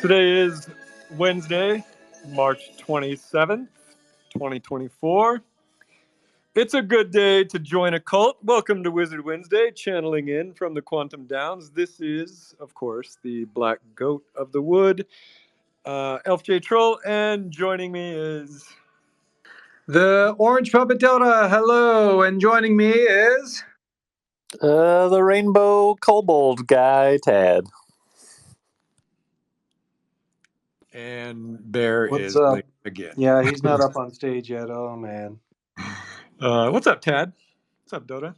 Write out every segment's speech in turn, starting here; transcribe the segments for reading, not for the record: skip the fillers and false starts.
Today is Wednesday, March 27th, 2024. It's a good day to join a cult. Welcome to Wizard Wednesday, channeling in from the Quantum Downs. This is, of course, the Black Goat of the Wood, Elf J Trul, and joining me is... The Orange Puppet Dotta, hello, and joining me is... The Rainbow Kobold guy, Tad. And Bear What's is up? late again. Yeah, he's not up on stage yet. Oh, man. What's up, Tad? What's up, Dotta?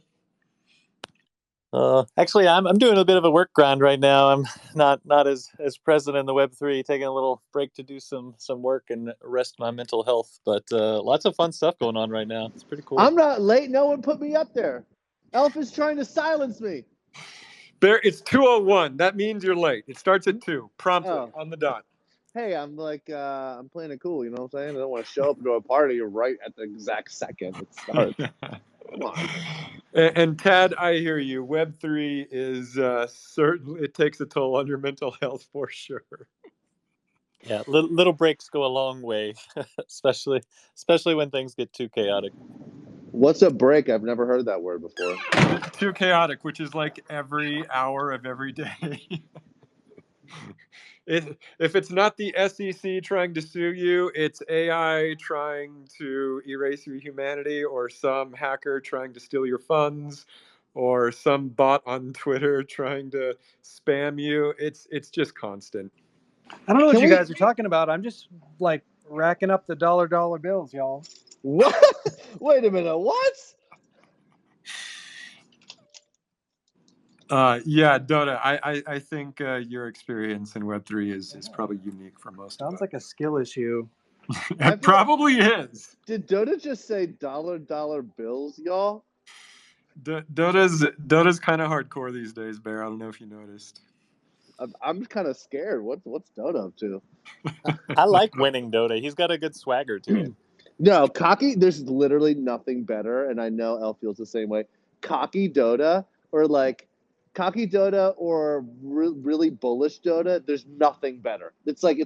Actually, I'm doing a bit of a work grind right now. I'm not as present in the Web3, taking a little break to do some work and rest my mental health. But lots of fun stuff going on right now. It's pretty cool. I'm not late. No one put me up there. Elf is trying to silence me. Bear, it's 2:01. That means you're late. It starts at 2, promptly, on the dot. Hey, I'm I'm playing it cool, you know what I'm saying? I don't want to show up to a party right at the exact second it starts. Come on. And Tad, I hear you. Web3 is certainly, it takes a toll on your mental health for sure. Yeah, little breaks go a long way, especially when things get too chaotic. What's a break? I've never heard that word before. Too chaotic, which is like every hour of every day. If it's not the SEC trying to sue you, it's AI trying to erase your humanity, or some hacker trying to steal your funds, or some bot on Twitter trying to spam you. It's just constant. I don't know what you guys are talking about. I'm just, like, racking up the dollar bills, y'all. What? Wait a minute, what? Yeah, Dotta, I think your experience in Web3 is probably unique for most of us. Sounds like a skill issue. It probably is. Did Dotta just say dollar bills, y'all? Dotta's kind of hardcore these days, Bear. I don't know if you noticed. I'm kind of scared. What's Dotta up to? I like winning Dotta. He's got a good swagger to him. No, cocky, there's literally nothing better, and I know Elle feels the same way. Cocky Dotta or really bullish Dotta, there's nothing better. It's like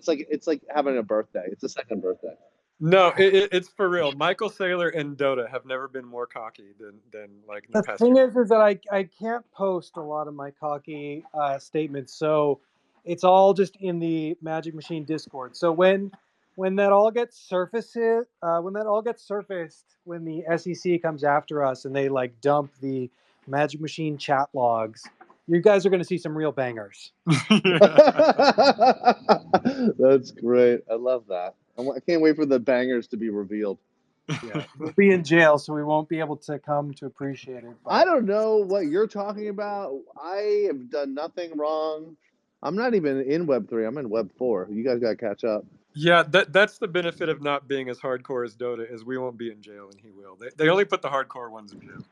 having a birthday. It's a second birthday. No, it's for real. Michael Saylor and Dotta have never been more cocky than like the past thing year. is that I can't post a lot of my cocky statements, so it's all just in the Magic Machine Discord. So when that all gets surfaced, when the SEC comes after us and they like dump the Magic Machine chat logs, you guys are going to see some real bangers. That's great. I love that. I can't wait for the bangers to be revealed. Yeah, we'll be in jail, so we won't be able to come to appreciate it. But... I don't know what you're talking about. I have done nothing wrong. I'm not even in Web3. I'm in Web4. You guys got to catch up. Yeah, that's the benefit of not being as hardcore as Dotta, is we won't be in jail and he will. They only put the hardcore ones in jail.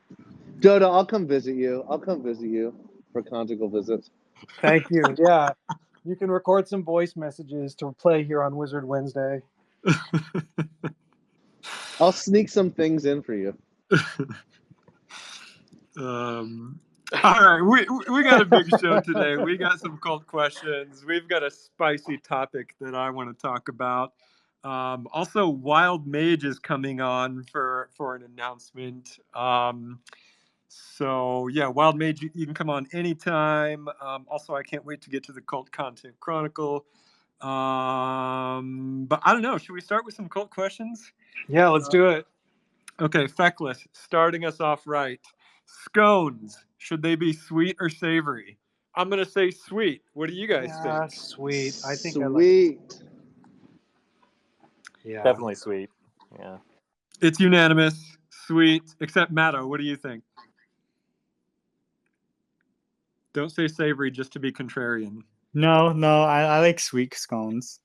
Dotta, I'll come visit you. I'll come visit you for conjugal visits. Thank you. Yeah, you can record some voice messages to play here on Wizard Wednesday. I'll sneak some things in for you. All right, we got a big show today. We got some cult questions. We've got a spicy topic that I want to talk about. Also, Wild Mage is coming on for an announcement. So yeah, Wild Mage, you can come on anytime. Also, I can't wait to get to the Cult Content Chronicle. But I don't know. Should we start with some cult questions? Yeah, let's do it. Okay, Feckless, starting us off right. Scones, should they be sweet or savory? I'm going to say sweet. What do you guys think? Sweet. I think sweet. Yeah. Definitely sweet. Yeah. It's unanimous. Sweet. Except Matto, what do you think? Don't say savory just to be contrarian. No, I like sweet scones.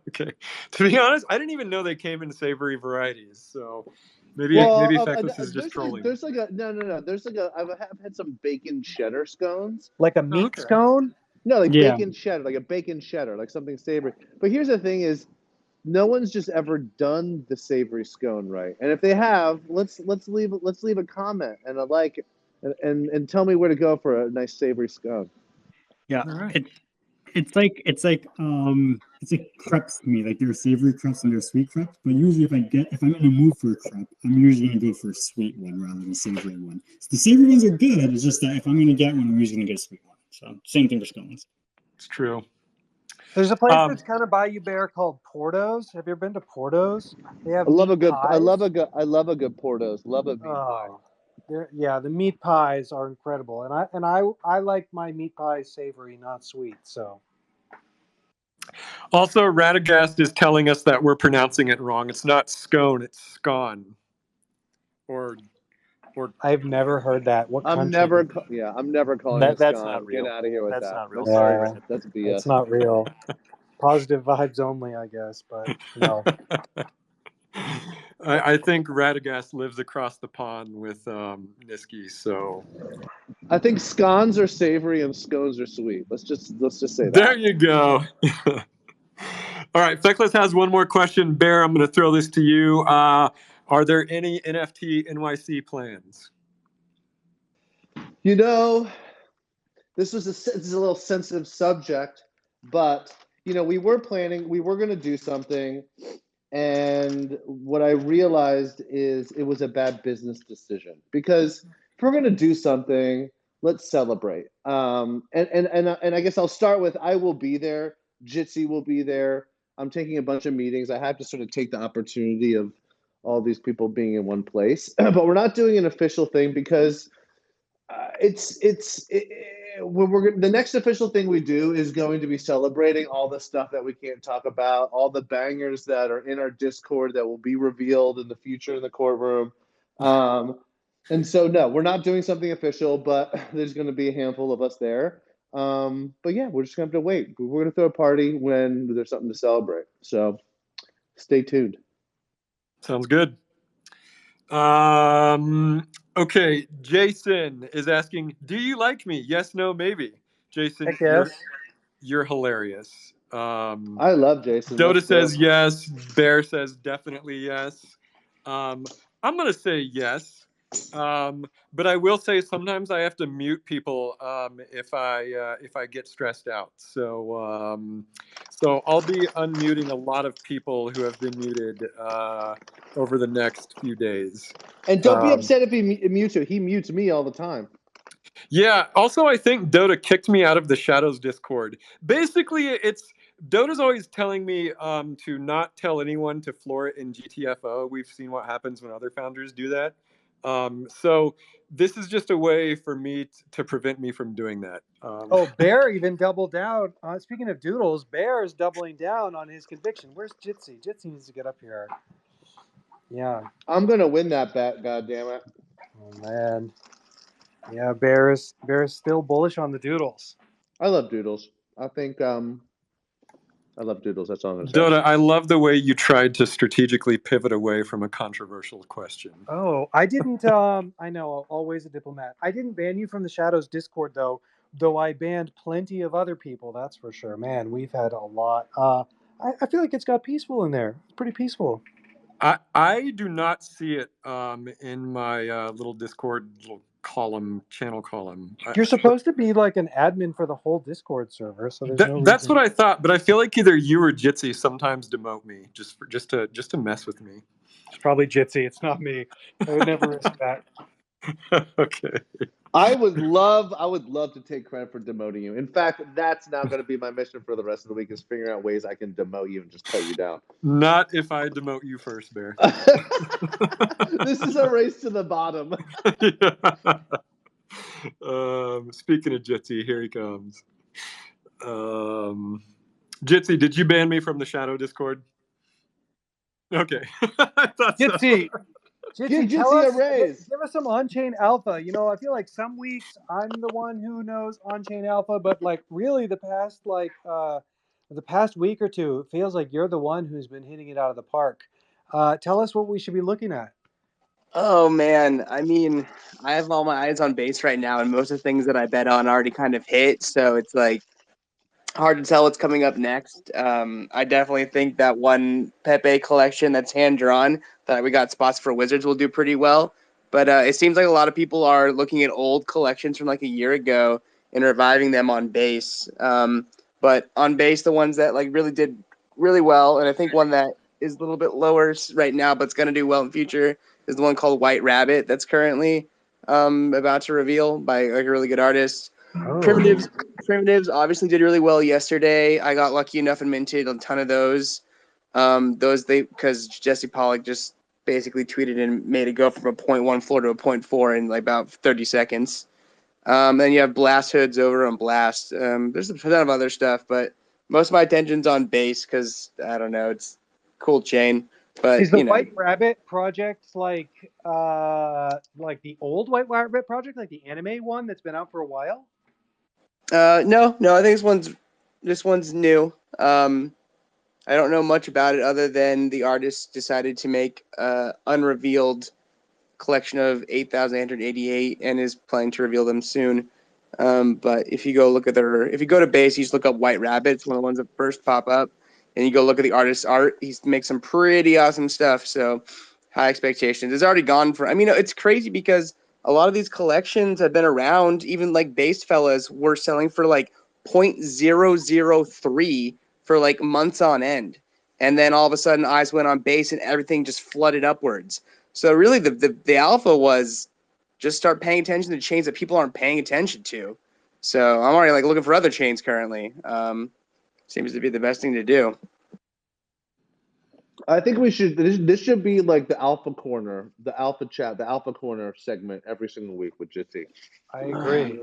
Okay. To be honest, I didn't even know they came in savory varieties. So maybe Feckless is just trolling. There's like a no. There's like I've had some bacon cheddar scones. Like a meat scone? No, like bacon cheddar, like a bacon cheddar, like something savory. But here's the thing: is no one's just ever done the savory scone right. And if they have, let's leave a comment and a like, and tell me where to go for a nice savory scone. Yeah, right. it's like crepes to me. Like there are savory crepes and there are sweet crepes. But usually if I'm in the mood for a crepe, I'm usually gonna go for a sweet one rather than a savory one. So the savory ones are good. It's just that if I'm gonna get one, I'm usually gonna get a sweet one. So same thing for scones. It's true. There's a place that's kind of by you, Bear, called Porto's. Have you ever been to Porto's? They have I love meat a good. pies. I love a good Portos. Love a meat pie. Yeah, the meat pies are incredible, and I like my meat pies savory, not sweet. So Also, Radagast is telling us that we're pronouncing it wrong. It's not scone, it's scone. Or I've never heard that. What I'm country? never calling it That's scone. not real. Get out of here with That's that. not real. That's, Sorry, Yeah. Rune. that's BS. It's not real. Positive vibes only, I guess, but no. I think Radagast lives across the pond with Niski, so I think scones are savory and scones are sweet. Let's just say that. there you go. All right, Feckless has one more question. Bear, I'm going to throw this to you. Are there any NFT NYC plans? You know, this is a little sensitive subject, but we were planning. We were going to do something, and what I realized is it was a bad business decision because if we're going to do something, let's celebrate. And I guess I'll start with I will be there. Jitsi will be there. I'm taking a bunch of meetings. I have to sort of take the opportunity of all these people being in one place, but we're not doing an official thing because the next official thing we do is going to be celebrating all the stuff that we can't talk about, all the bangers that are in our Discord that will be revealed in the future in the courtroom. And so, no, we're not doing something official, but there's going to be a handful of us there. But yeah, we're just going to have to wait. We're going to throw a party when there's something to celebrate. So stay tuned. Sounds good. Okay, Jason is asking, do you like me? Yes, no, maybe. Jason, Heck yes. you're hilarious. I love Jason. Dota Let's go. says yes. Bear says definitely yes. I'm gonna say yes. But I will say sometimes I have to mute people if I get stressed out. So I'll be unmuting a lot of people who have been muted over the next few days. And don't be upset if he mutes you. He mutes me all the time. Yeah. Also, I think Dota kicked me out of the Shadows Discord. Basically, Dota's always telling me to not tell anyone to floor it in GTFO. We've seen what happens when other founders do that. So this is just a way for me to prevent me from doing that. Bear even doubled down. Speaking of doodles, Bear is doubling down on his conviction. Where's Jitsi? Jitsi needs to get up here. Yeah. I'm gonna win that bet. God damn it. Oh man. Yeah, Bear is still bullish on the doodles. I love doodles. I think I love doodles. That's all I'm gonna say. Dota, I love the way you tried to strategically pivot away from a controversial question. Oh, I didn't. I know, always a diplomat. I didn't ban you from the Shadows Discord though I banned plenty of other people. That's for sure. Man, we've had a lot. I feel like it's got peaceful in there. It's pretty peaceful. I do not see it in my little Discord channel column. You're supposed to be like an admin for the whole Discord server, so there's no reason. That's what I thought, but I feel like either you or Jitsi sometimes demote me just to mess with me. It's probably Jitsi. It's not me. I would never risk that. Okay. I would love to take credit for demoting you. In fact, that's now going to be my mission for the rest of the week is figuring out ways I can demote you and just cut you down. Not if I demote you first, Bear. This is a race to the bottom. Speaking of Jitsi, here he comes. Jitsi, did you ban me from the Shadow Discord? Okay. I thought Jitsi. so. Jitsi, Give us some on-chain alpha. I feel like some weeks I'm the one who knows on-chain alpha, but like really the past week or two, it feels like you're the one who's been hitting it out of the park. Tell us what we should be looking at. Oh man, I mean, I have all my eyes on base right now, and most of the things that I bet on already kind of hit, so it's like hard to tell what's coming up next. I definitely think that one Pepe collection that's hand drawn that we got spots for Wizards will do pretty well. But it seems like a lot of people are looking at old collections from like a year ago and reviving them on base. But on base, the ones that like really did really well, and I think one that is a little bit lower right now, but it's going to do well in future, is the one called White Rabbit that's currently about to reveal by like a really good artist. Oh. Primitives obviously did really well yesterday. I got lucky enough and minted a ton of those. Because Jesse Pollock just basically tweeted and made it go from a 0.1 floor to a 0.4 in like about 30 seconds. Then you have Blast Hoods over on Blast. There's a ton of other stuff, but most of my attention's on base because I don't know, it's cool chain. But Is the you know, White Rabbit project like the old White Rabbit project, like the anime one that's been out for a while? no, I think this one's new. I don't know much about it other than the artist decided to make unrevealed collection of 8,888 and is planning to reveal them soon. But if you go to base, you just look up White Rabbit. It's one of the ones that first pop up, and you go look at the artist's art. He makes some pretty awesome stuff. So high expectations. It's already gone for. I mean, it's crazy because a lot of these collections have been around. Even like base fellas were selling for like 0.003 for like months on end, and then all of a sudden eyes went on base and everything just flooded upwards. So really, the alpha was just start paying attention to chains that people aren't paying attention to. So I'm already like looking for other chains currently. Seems to be the best thing to do. I think we should. This should be like the Alpha Corner, the Alpha Chat, the Alpha Corner segment every single week with Jitsi. I agree.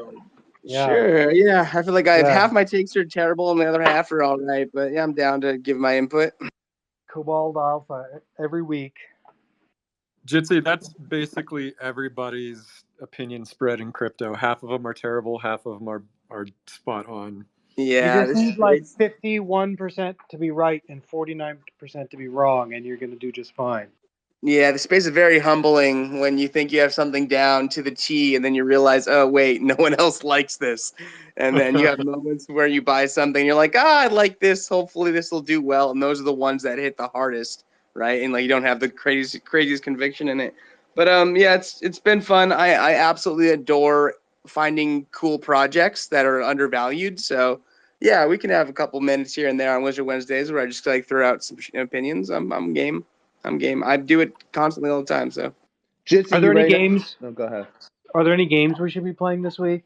Yeah. Sure. Yeah. I feel like I have Yeah. half my takes are terrible and the other half are all right. But yeah, I'm down to give my input. Cobalt Alpha every week. Jitsi, that's basically everybody's opinion spread in crypto. Half of them are terrible, half of them are spot on. Yeah. You just need like 51% to be right and 49% to be wrong, and you're going to do just fine. Yeah, the space is very humbling when you think you have something down to the T and then you realize, oh, wait, no one else likes this. And then you have moments where you buy something, you're like, I like this. Hopefully this will do well. And those are the ones that hit the hardest, right? And like you don't have the craziest conviction in it. But yeah, it's been fun. I absolutely adore finding cool projects that are undervalued. So yeah, we can have a couple minutes here and there on Wizard Wednesdays where I just like throw out some opinions. I'm game. I do it constantly all the time. So, Jitsi, Are there you any ready? games? No, go ahead. Are there any games we should be playing this week?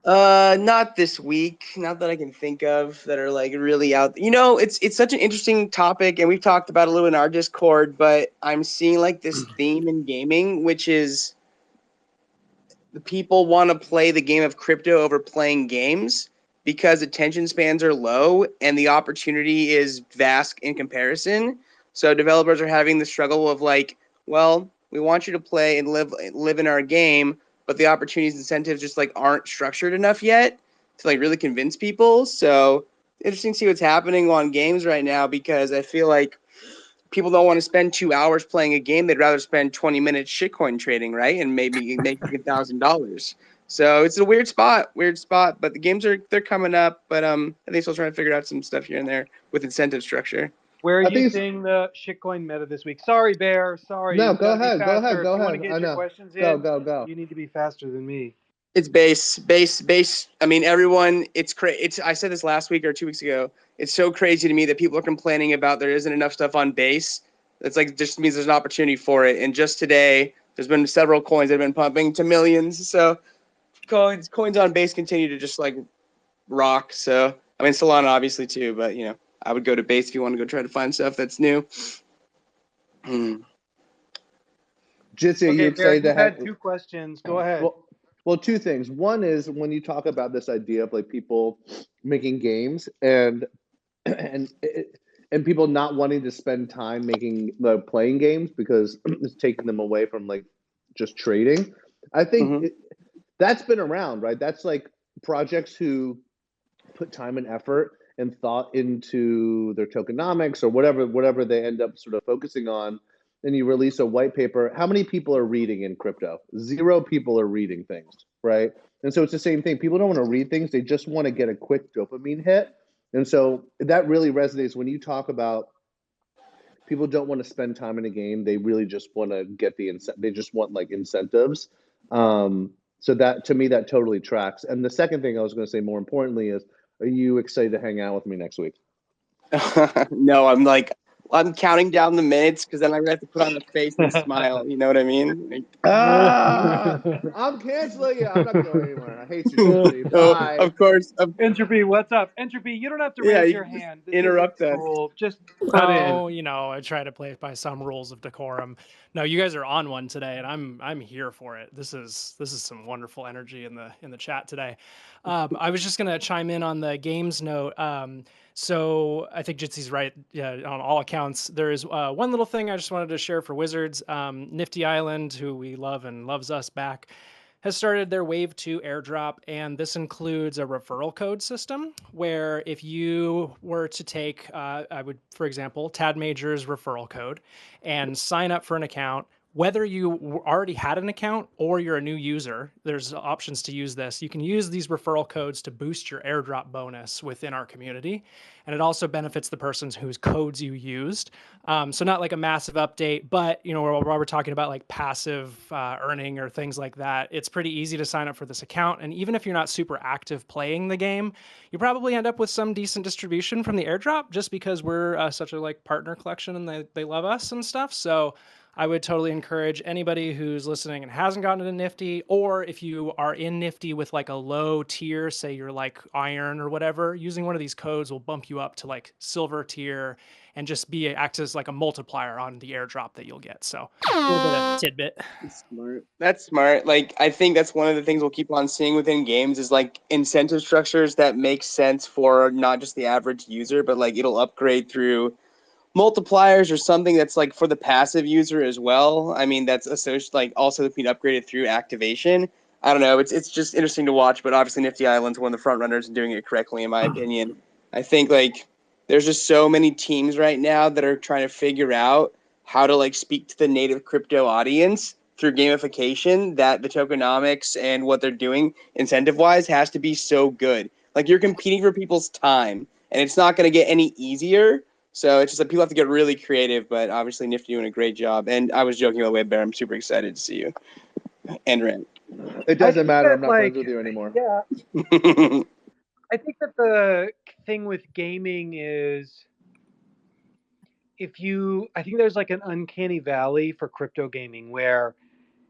not this week. Not that I can think of that are like really out. You know, it's such an interesting topic, and we've talked about it a little in our Discord. But I'm seeing like this theme in gaming, which is the people want to play the game of crypto over playing games because attention spans are low and the opportunity is vast in comparison. So developers are having the struggle of like, well, we want you to play and live in our game, but the opportunities and incentives just like aren't structured enough yet to like really convince people. So interesting to see what's happening on games right now because I feel like people don't want to spend 2 hours playing a game. They'd rather spend 20 minutes shitcoin trading, right? And maybe make $1,000. So it's a weird spot. But the games they're coming up. But I think still trying to figure out some stuff here and there with incentive structure. Where are I you think seeing the shitcoin meta this week? Sorry, Bear. Sorry. No, You go gotta be ahead. Go ahead. faster. Go If you want ahead. to I get your know. questions Go. in, you need to be faster than me. It's base. I mean, everyone. It's crazy. I said this last week or 2 weeks ago. It's so crazy to me that people are complaining about there isn't enough stuff on base. It's like just means there's an opportunity for it. And just today, there's been several coins that have been pumping to millions. So coins on base continue to just like rock. So I mean, Solana obviously too, but you know, I would go to base if you want to go try to find stuff that's new. Jitsi, are you Okay, Bear, excited to you've have? had two questions. Go ahead. Well, two things. One is when you talk about this idea of like people making games and and and people not wanting to spend time making playing games because it's taking them away from like just trading. I think that's been around, right? That's like projects who put time and effort and thought into their tokenomics or whatever they end up sort of focusing on. Then you release a white paper. How many people are reading in crypto? Zero people are reading things, right? And so it's the same thing. People don't want to read things. They just want to get a quick dopamine hit. And so that really resonates when you talk about people don't want to spend time in a game. They really just want to get they just want like incentives. So that to me, that totally tracks. And the second thing I was going to say more importantly is are you excited to hang out with me next week? No, I'm counting down the minutes because then I'm gonna have to put on a face and smile. You know what I mean? Like, I'm canceling it. I'm not going anywhere. I hate you, Entropy. Bye. of course. Entropy, what's up? Entropy, you don't have to Yeah, raise you your just hand. This interrupt isn't us. cool. Just cut Oh, in. you know, I try to play by some rules of decorum. No, you guys are on one today, and I'm here for it. This is some wonderful energy in the chat today. I was just gonna chime in on the games note. So I think Jitsy's right. Yeah, on all accounts, there is one little thing I just wanted to share for Wizards. Nifty Island, who we love and loves us back, has started their Wave 2 airdrop, and this includes a referral code system where if you were to take, I would, for example, Tad Major's referral code and sign up for an account, whether you already had an account or you're a new user, there's options to use this. You can use these referral codes to boost your airdrop bonus within our community. And it also benefits the persons whose codes you used. So not like a massive update, but you know, while we're talking about like passive earning or things like that, it's pretty easy to sign up for this account. And even if you're not super active playing the game, you probably end up with some decent distribution from the airdrop just because we're such a like partner collection and they love us and stuff. So I would totally encourage anybody who's listening and hasn't gotten into Nifty, or if you are in Nifty with like a low tier, say you're like Iron or whatever, using one of these codes will bump you up to like Silver tier and just acts as like a multiplier on the airdrop that you'll get. So a little bit of tidbit. That's smart. That's smart. Like, I think that's one of the things we'll keep on seeing within games is like incentive structures that make sense for not just the average user, but like it'll upgrade through multipliers or something that's like for the passive user as well. I mean, that's associated like also being upgraded through activation. I don't know. It's just interesting to watch, but obviously Nifty Island's one of the front runners and doing it correctly, in my opinion. I think like there's just so many teams right now that are trying to figure out how to like speak to the native crypto audience through gamification that the tokenomics and what they're doing incentive wise has to be so good. Like you're competing for people's time and it's not going to get any easier. So it's just that people have to get really creative, but obviously Nifty doing a great job. And I was joking about Web Bear. I'm super excited to see you. And Ren. It I doesn't think matter. that, I'm not like, friends with you anymore. Yeah, I think that the thing with gaming is I think there's like an uncanny valley for crypto gaming where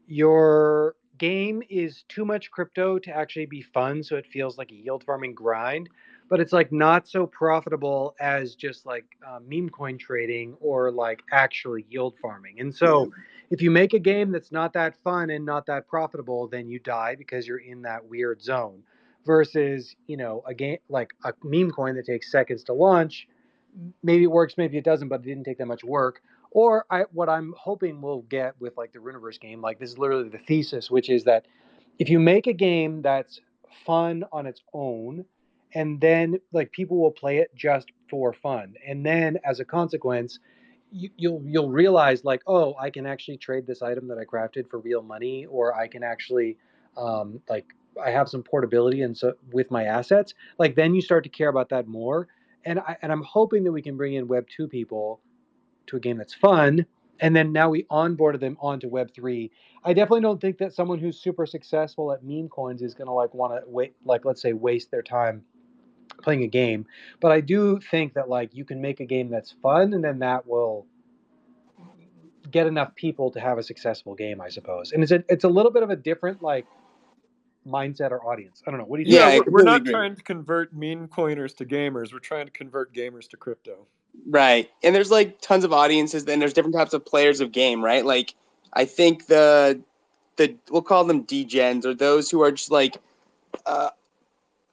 your game is too much crypto to actually be fun, so it feels like a yield farming grind, but it's like not so profitable as just like meme coin trading or like actually yield farming. And so if you make a game that's not that fun and not that profitable, then you die because you're in that weird zone versus, you know, a game like a meme coin that takes seconds to launch. Maybe it works, maybe it doesn't, but it didn't take that much work. Or what I'm hoping we'll get with like the Runeverse game, like this is literally the thesis, which is that if you make a game that's fun on its own, and then like people will play it just for fun, and then as a consequence, you'll realize like, oh, I can actually trade this item that I crafted for real money, or I can actually like I have some portability and so with my assets. Like then you start to care about that more, and I'm hoping that we can bring in Web 2 people to a game that's fun, and then now we onboarded them onto Web3. I definitely don't think that someone who's super successful at meme coins is going to like want to wait, like let's say waste their time playing a game. But I do think that like you can make a game that's fun, and then that will get enough people to have a successful game, I suppose. And it's a little bit of a different like mindset or audience. I don't know. What do you think? Yeah, Yeah, I we're completely not agree. trying to convert meme coiners to gamers. We're trying to convert gamers to crypto. Right. And there's like tons of audiences, and there's different types of players of game, right? Like I think the we'll call them degens, or those who are just like uh,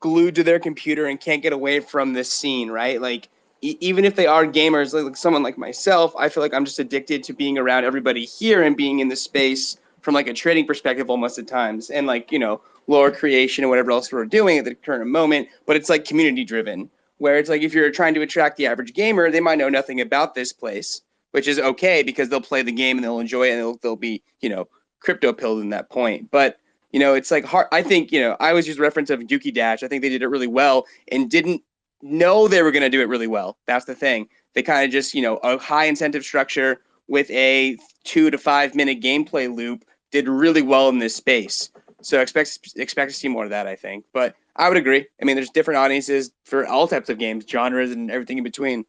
glued to their computer and can't get away from this scene, right? Like even if they are gamers, like someone like myself, I feel like I'm just addicted to being around everybody here and being in the space from like a trading perspective almost at times, and like, you know, lore creation and whatever else we're doing at the current moment. But it's like community driven, where it's like if you're trying to attract the average gamer, they might know nothing about this place, which is okay because they'll play the game and they'll enjoy it and they'll be, you know, crypto pilled in that point. But you know, it's like hard. I think, you know, I always use reference of Yuki Dash. I think they did it really well and didn't know they were going to do it really well. That's the thing. They kind of just, you know, a high incentive structure with a 2 to 5 minute gameplay loop did really well in this space. So expect to see more of that, I think. But I would agree. I mean, there's different audiences for all types of games, genres, and everything in between.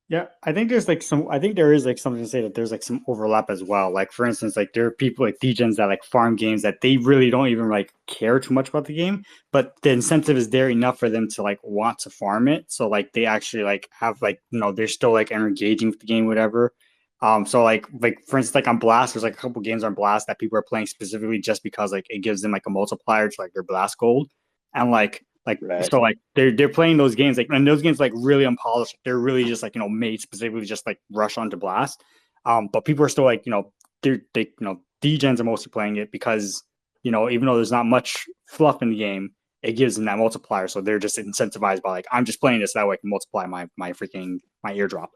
Yeah, I think there's like some. I think there is like something to say that there's like some overlap as well. Like for instance, like there are people like degens that like farm games that they really don't even like care too much about the game, but the incentive is there enough for them to like want to farm it. So like they actually like have like they're still like engaging with the game, whatever. So like for instance, like on Blast, there's like a couple games on Blast that people are playing specifically just because like it gives them like a multiplier to like their Blast gold, and Right. so like they're playing those games like, and those games like really unpolished. They're really just like made specifically just like rush onto Blast. But people are still like they degens are mostly playing it because even though there's not much fluff in the game, it gives them that multiplier. So they're just incentivized by like, I'm just playing this that way I can multiply my eardrop.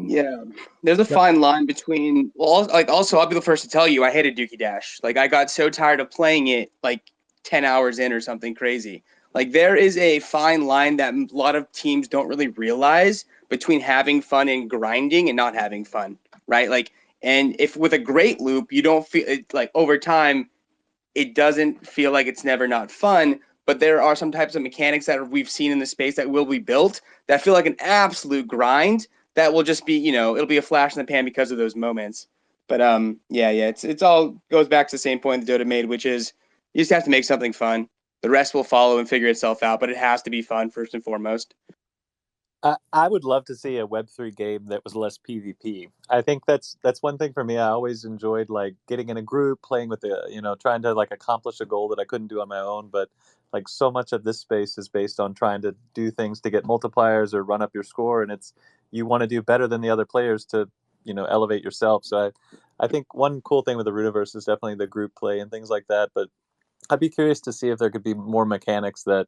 Yeah, there's a Yep. fine line between. Well, like also, I'll be the first to tell you, I hated Dookie Dash. Like, I got so tired of playing it, like 10 hours in or something crazy. Like, there is a fine line that a lot of teams don't really realize between having fun and grinding and not having fun, right? Like, and if with a great loop, you don't feel it, like over time, it doesn't feel like it's never not fun. But there are some types of mechanics that we've seen in the space that will be built that feel like an absolute grind that will just be, it'll be a flash in the pan because of those moments. But yeah, it's all goes back to the same point that Dota made, which is you just have to make something fun. The rest will follow and figure itself out, but it has to be fun first and foremost. I would love to see a Web3 game that was less PvP. I think that's one thing for me. I always enjoyed like getting in a group, playing with trying to like accomplish a goal that I couldn't do on my own. But like so much of this space is based on trying to do things to get multipliers or run up your score, and you want to do better than the other players to elevate yourself. So I think one cool thing with the Runiverse is definitely the group play and things like that. But I'd be curious to see if there could be more mechanics that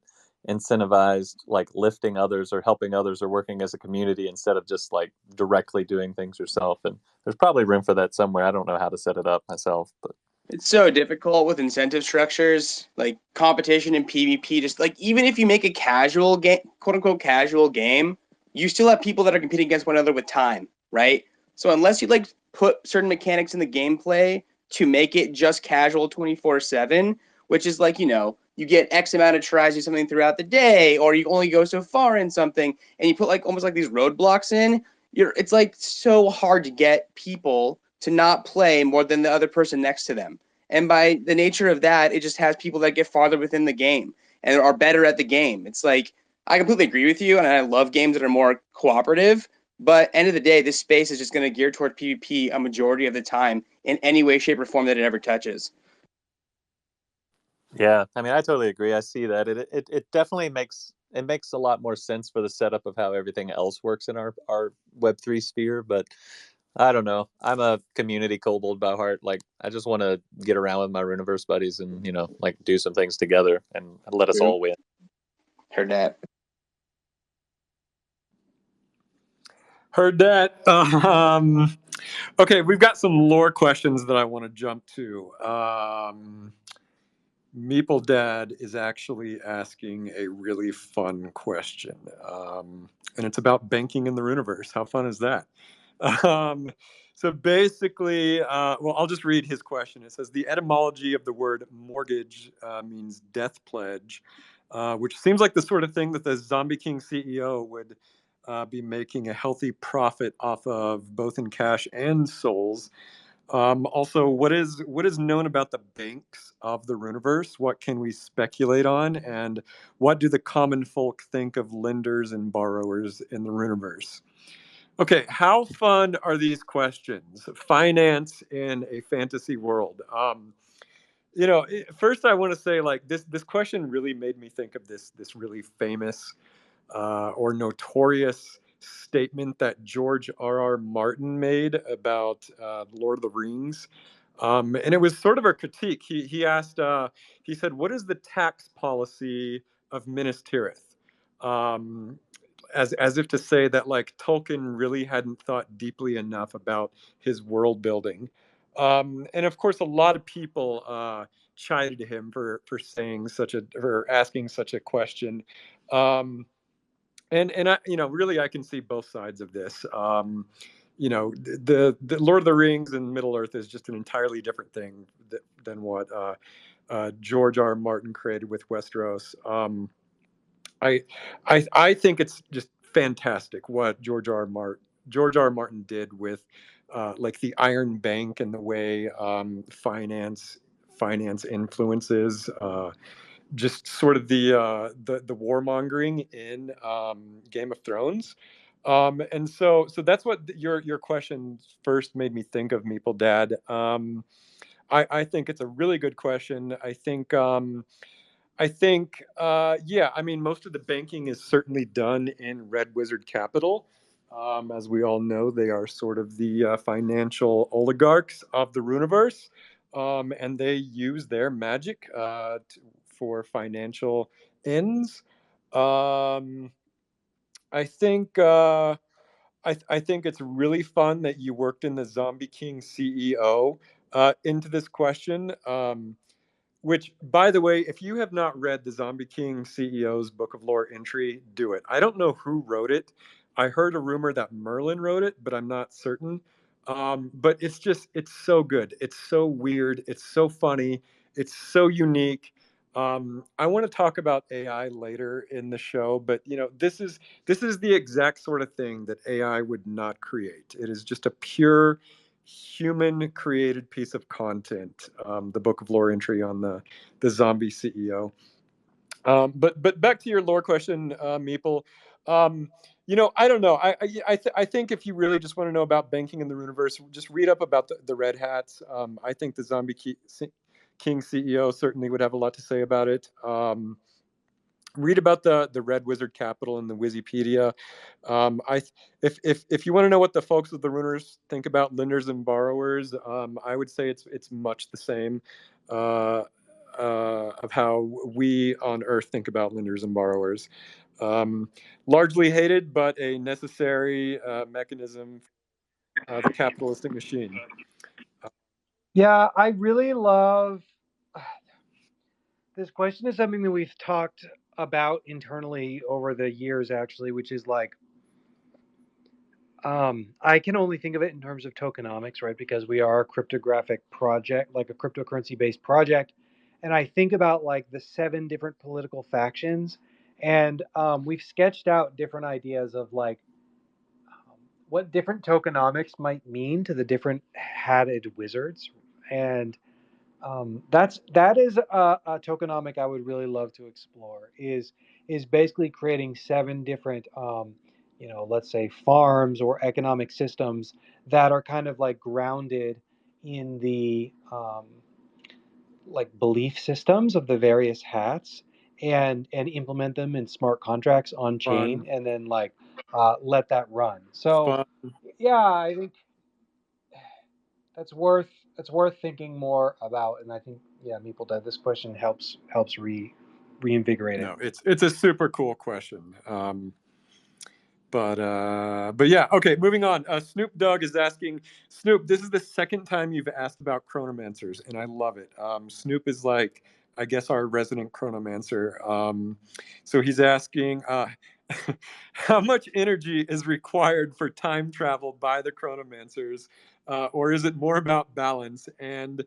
incentivized like lifting others or helping others or working as a community instead of just like directly doing things yourself. And there's probably room for that somewhere. I don't know how to set it up myself, but It's so difficult with incentive structures, like competition and PvP. Just like even if you make a casual game, quote unquote casual game, you still have people that are competing against one another with time, right? So unless you like put certain mechanics in the gameplay to make it just casual 24/7, which is like, you get X amount of tries to something throughout the day, or you only go so far in something, and you put like almost like these roadblocks in, it's like so hard to get people to not play more than the other person next to them. And by the nature of that, it just has people that get farther within the game and are better at the game. It's like, I completely agree with you, and I love games that are more cooperative. But end of the day, this space is just going to gear toward PvP a majority of the time in any way, shape, or form that it ever touches. yeah, I mean, I totally agree. I see that it definitely makes a lot more sense for the setup of how everything else works in our Web3 sphere, but I don't know. I'm a community kobold by heart. Like, I just want to get around with my Runiverse buddies and, like do some things together and let us all win. Heard that. Heard that. Okay, we've got some lore questions that I want to jump to. Meeple Dad is actually asking a really fun question, and it's about banking in the Runiverse. How fun is that? Um, so basically, well, I'll just read his question. It says the etymology of the word mortgage means death pledge, which seems like the sort of thing that the Zombie King CEO would be making a healthy profit off of, both in cash and souls. Also, what is known about the banks of the Runiverse? What can we speculate on? And what do the common folk think of lenders and borrowers in the Runiverse? Okay, how fun are these questions? Finance in a fantasy world. First I want to say, like, this question really made me think of this really famous or notorious statement that George R. Martin made about Lord of the Rings. And it was sort of a critique. He asked, he said, what is the tax policy of Minas Tirith? As if to say that, like, Tolkien really hadn't thought deeply enough about his world building. And of course, a lot of people chided him for asking such a question. And I, really, I can see both sides of this. The Lord of the Rings and Middle Earth is just an entirely different thing than what George R. R. Martin created with Westeros. I think it's just fantastic what George R. R. Martin did with like the Iron Bank and the way finance influences just sort of the warmongering in Game of Thrones. And so that's what your question first made me think of, Meeple Dad. I think it's a really good question. Yeah, I mean, most of the banking is certainly done in Red Wizard Capital. As we all know, they are sort of the financial oligarchs of the Runeverse, and they use their magic for financial ends. Um, I think I think it's really fun that you worked in the Zombie King CEO into this question. Which, by the way, if you have not read the Zombie King CEO's Book of Lore entry, do it. I don't know who wrote it. I heard a rumor that Merlin wrote it, but I'm not certain. But it's so good. It's so weird. It's so funny. It's so unique. I want to talk about AI later in the show, but this is the exact sort of thing that AI would not create. It is just a pure human created piece of content. The Book of Lore entry on the zombie CEO. But back to your lore question, Meeple. I don't know. I think if you really just want to know about banking in the Runeverse, just read up about the Red Hats. I think the Zombie King CEO certainly would have a lot to say about it. Read about the Red Wizard Capital in the Wikipedia. If you want to know what the folks of the Runers think about lenders and borrowers, I would say it's much the same of how we on Earth think about lenders and borrowers. Largely hated, but a necessary mechanism, the capitalistic machine. Yeah, I really love this question. Is something that we've talked about internally over the years, actually, which is like, I can only think of it in terms of tokenomics, right? Because we are a cryptographic project, like a cryptocurrency based project. And I think about like the 7 different political factions. And we've sketched out different ideas of like what different tokenomics might mean to the different hatted wizards. And that is a tokenomic I would really love to explore. Is basically creating 7 different let's say farms or economic systems that are kind of like grounded in the like belief systems of the various hats, and implement them in smart contracts on chain, Fun, and then like let that run. So fun. yeah, I think that's worth thinking more about. And I think, yeah, Meeple Dead, this question helps reinvigorate it. No, it's a super cool question. But yeah, okay, moving on. Snoop Dogg is asking, Snoop, this is the second time you've asked about chronomancers, and I love it. Snoop is like, I guess, our resident chronomancer. So he's asking, how much energy is required for time travel by the chronomancers, or is it more about balance? And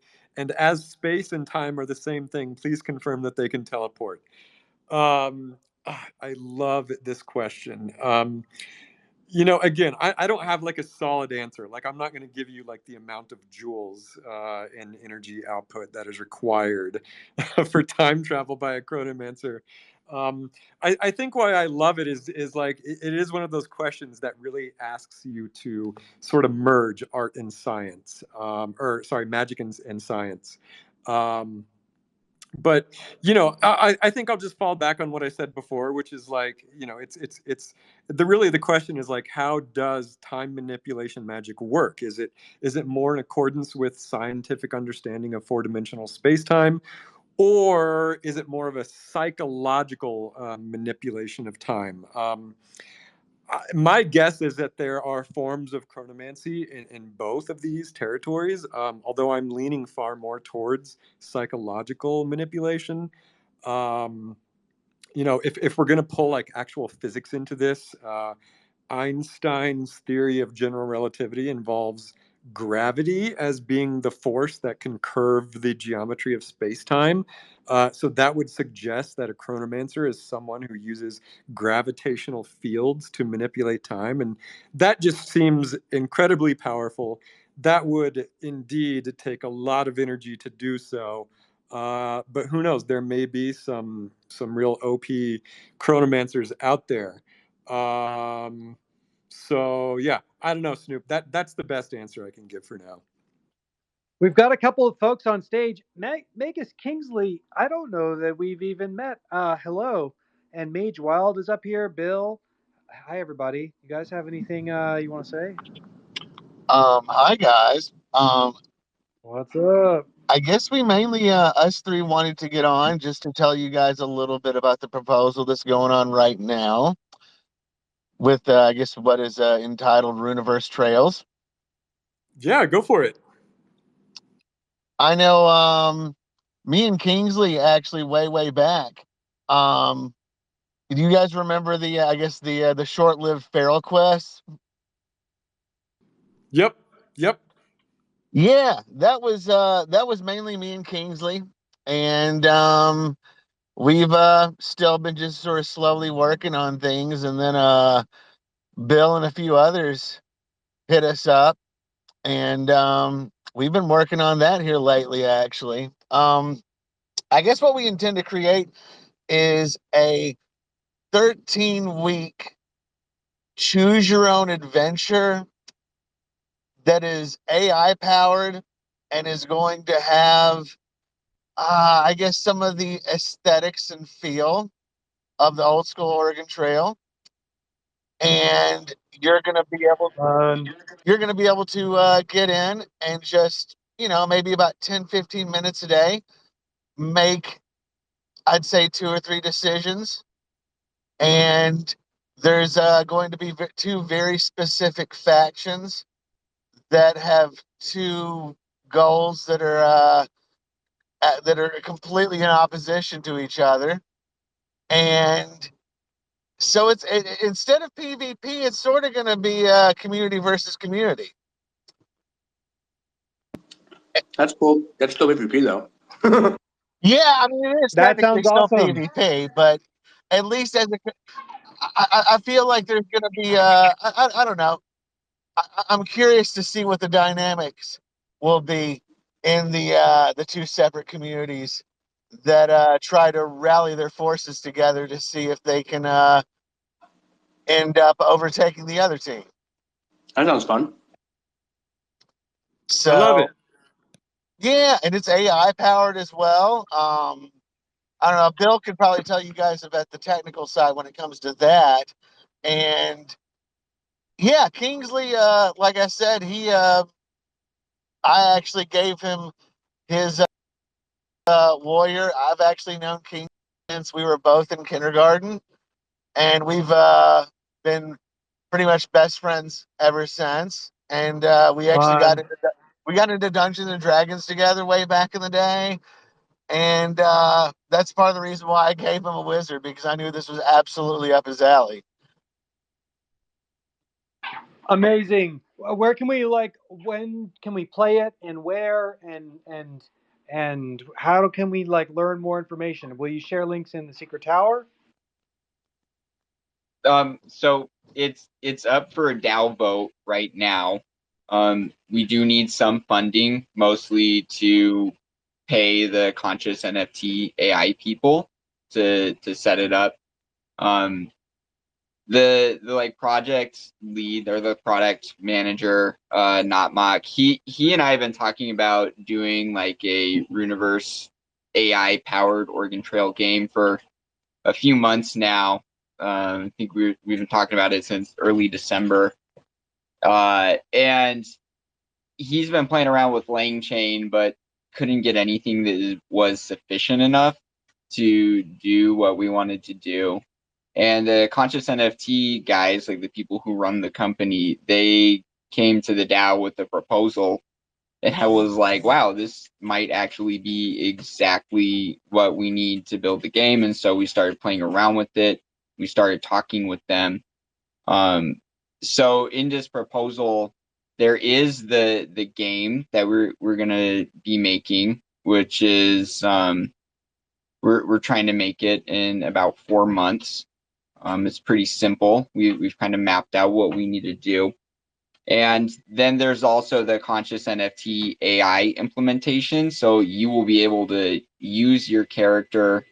as space and time are the same thing, please confirm that they can teleport. I love this question. Again, I don't have like a solid answer. Like, I'm not going to give you like the amount of joules and energy output that is required for time travel by a chronomancer. I think why I love it is like it is one of those questions that really asks you to sort of merge art and science, or sorry, magic and science. But I think I'll just fall back on what I said before, which is like, it's the question is like, how does time manipulation magic work? Is it more in accordance with scientific understanding of 4-dimensional space-time, or is it more of a psychological manipulation of time? My guess is that there are forms of chronomancy in both of these territories, although I'm leaning far more towards psychological manipulation. If we're going to pull like actual physics into this, Einstein's theory of general relativity involves gravity as being the force that can curve the geometry of space-time. So that would suggest that a chronomancer is someone who uses gravitational fields to manipulate time, and that just seems incredibly powerful. That would indeed take a lot of energy to do so. But who knows? There may be some real OP chronomancers out there. So yeah, I don't know, Snoop. That's the best answer I can give for now. We've got a couple of folks on stage. Magus Kingsley, I don't know that we've even met. Hello. And Mage Wild is up here. Bill. Hi, everybody. You guys have anything you want to say? Hi guys. What's up? I guess we mainly us three wanted to get on just to tell you guys a little bit about the proposal that's going on right now with I guess what is entitled Runeverse Trails. Yeah, go for it. I know me and Kingsley actually way back. Do you guys remember the I guess the short-lived Feral Quest? Yep. Yeah, that was mainly me and Kingsley, and we've still been just sort of slowly working on things, and then Bill and a few others hit us up, and we've been working on that here lately, actually. I guess what we intend to create is a 13-week choose your own adventure that is AI powered and is going to have I guess some of the aesthetics and feel of the old school Oregon Trail, and you're gonna be able to get in and just maybe about 10-15 minutes a day make, I'd say, 2 or 3 decisions, and there's going to be two very specific factions that have two goals that are completely in opposition to each other. And so instead of PvP, it's sort of going to be community versus community. That's cool. That's still PvP though. Yeah, I mean, it is That technically sounds still awesome. PvP, but at least I feel like there's going to be I don't know. I'm curious to see what the dynamics will be in the two separate communities that try to rally their forces together to see if they can end up overtaking the other team. That sounds fun. So I love it. yeah, and it's AI powered as well. I don't know. Bill could probably tell you guys about the technical side when it comes to that. And yeah, Kingsley, like I said, I actually gave him his warrior. I've actually known King since we were both in kindergarten, and we've been pretty much best friends ever since. And we actually Fun. got into Dungeons and Dragons together way back in the day. And that's part of the reason why I gave him a wizard, because I knew this was absolutely up his alley. Amazing. Where can we when can we play it, and where, and how can we learn more information? Will you share links in the Secret Tower? So it's up for a DAO vote right now. We do need some funding, mostly to pay the conscious NFT AI people to set it up. The like project lead or the product manager, not Mock, he and I have been talking about doing like a Runeverse AI powered Oregon Trail game for a few months now. I think we've been talking about it since early December, and he's been playing around with LangChain, but couldn't get anything that was sufficient enough to do what we wanted to do. And the conscious NFT guys, like the people who run the company, they came to the DAO with a proposal, and I was like, wow, this might actually be exactly what we need to build the game. And so we started playing around with it. We started talking with them. So in this proposal, there is the game that we're gonna be making, which is we're trying to make it in about 4 months. It's pretty simple. We've kind of mapped out what we need to do. And then there's also the conscious NFT AI implementation. So you will be able to use your character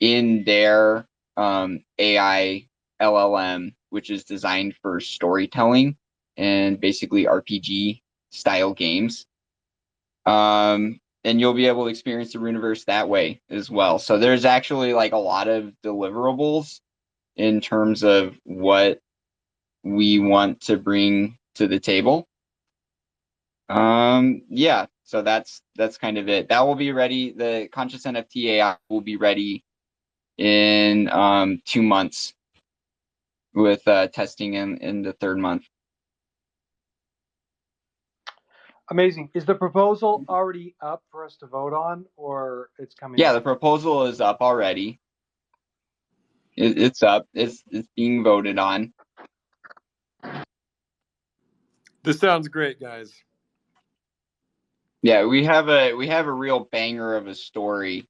in their AI LLM, which is designed for storytelling and basically RPG style games. And you'll be able to experience the Runeverse that way as well. So there's actually like a lot of deliverables in terms of what we want to bring to the table. Yeah, so that's kind of it. That will be ready. The Conscious NFT AI will be ready in 2 months with testing in the 3rd month. Amazing. Is the proposal already up for us to vote on, or it's coming? Yeah, up? the proposal is up already. It's up. It's being voted on. This sounds great, guys. Yeah, we have a real banger of a story.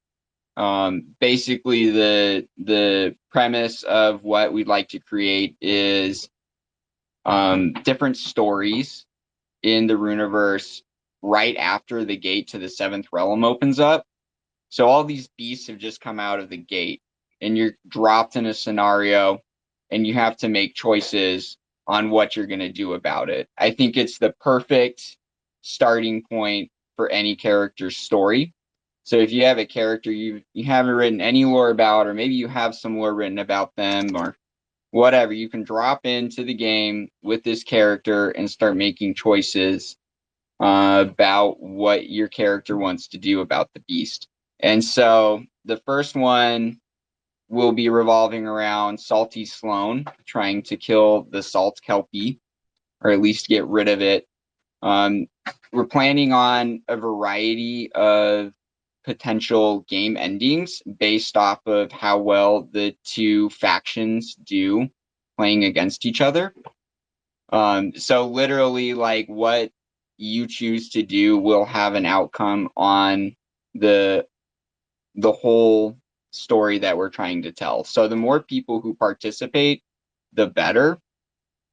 Basically, the premise of what we'd like to create is different stories in the Runeverse right after the gate to the 7th realm opens up. So all these beasts have just come out of the gate, and you're dropped in a scenario, and you have to make choices on what you're going to do about it. I think it's the perfect starting point for any character's story. So if you have a character you haven't written any lore about, or maybe you have some lore written about them, or whatever, you can drop into the game with this character and start making choices about what your character wants to do about the beast. And so the first one will be revolving around Salty Sloan trying to kill the Salt Kelpie, or at least get rid of it. We're planning on a variety of potential game endings based off of how well the two factions do playing against each other. So literally, like, what you choose to do will have an outcome on the whole story that we're trying to tell. So the more people who participate, the better.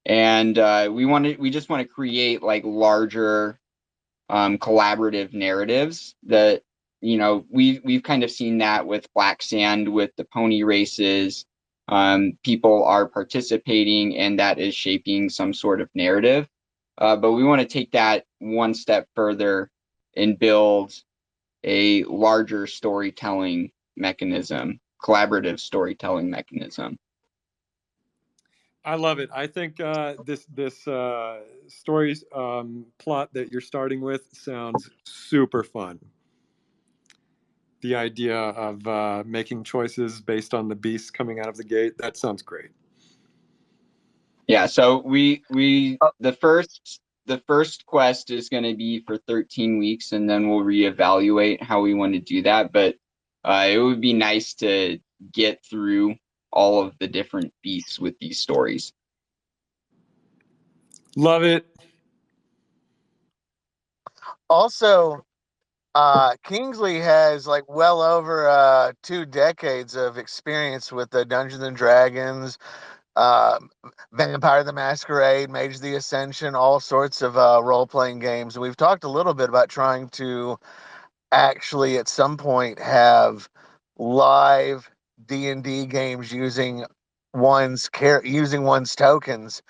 And we just want to create like larger collaborative narratives that, we've kind of seen that with Black Sand with the pony races. People are participating, and that is shaping some sort of narrative. But we want to take that one step further and build a larger storytelling mechanism, collaborative storytelling mechanism. I love it. I think this story plot that you're starting with sounds super fun. The idea of making choices based on the beasts coming out of the gate—that sounds great. Yeah, so the first quest is going to be for 13 weeks, and then we'll reevaluate how we want to do that. But it would be nice to get through all of the different beasts with these stories. Love it. Also, Kingsley has like well over 2 decades of experience with the Dungeons and Dragons, Vampire the Masquerade, Mage the Ascension, all sorts of role-playing games. And we've talked a little bit about trying to actually at some point have live D&D games using one's tokens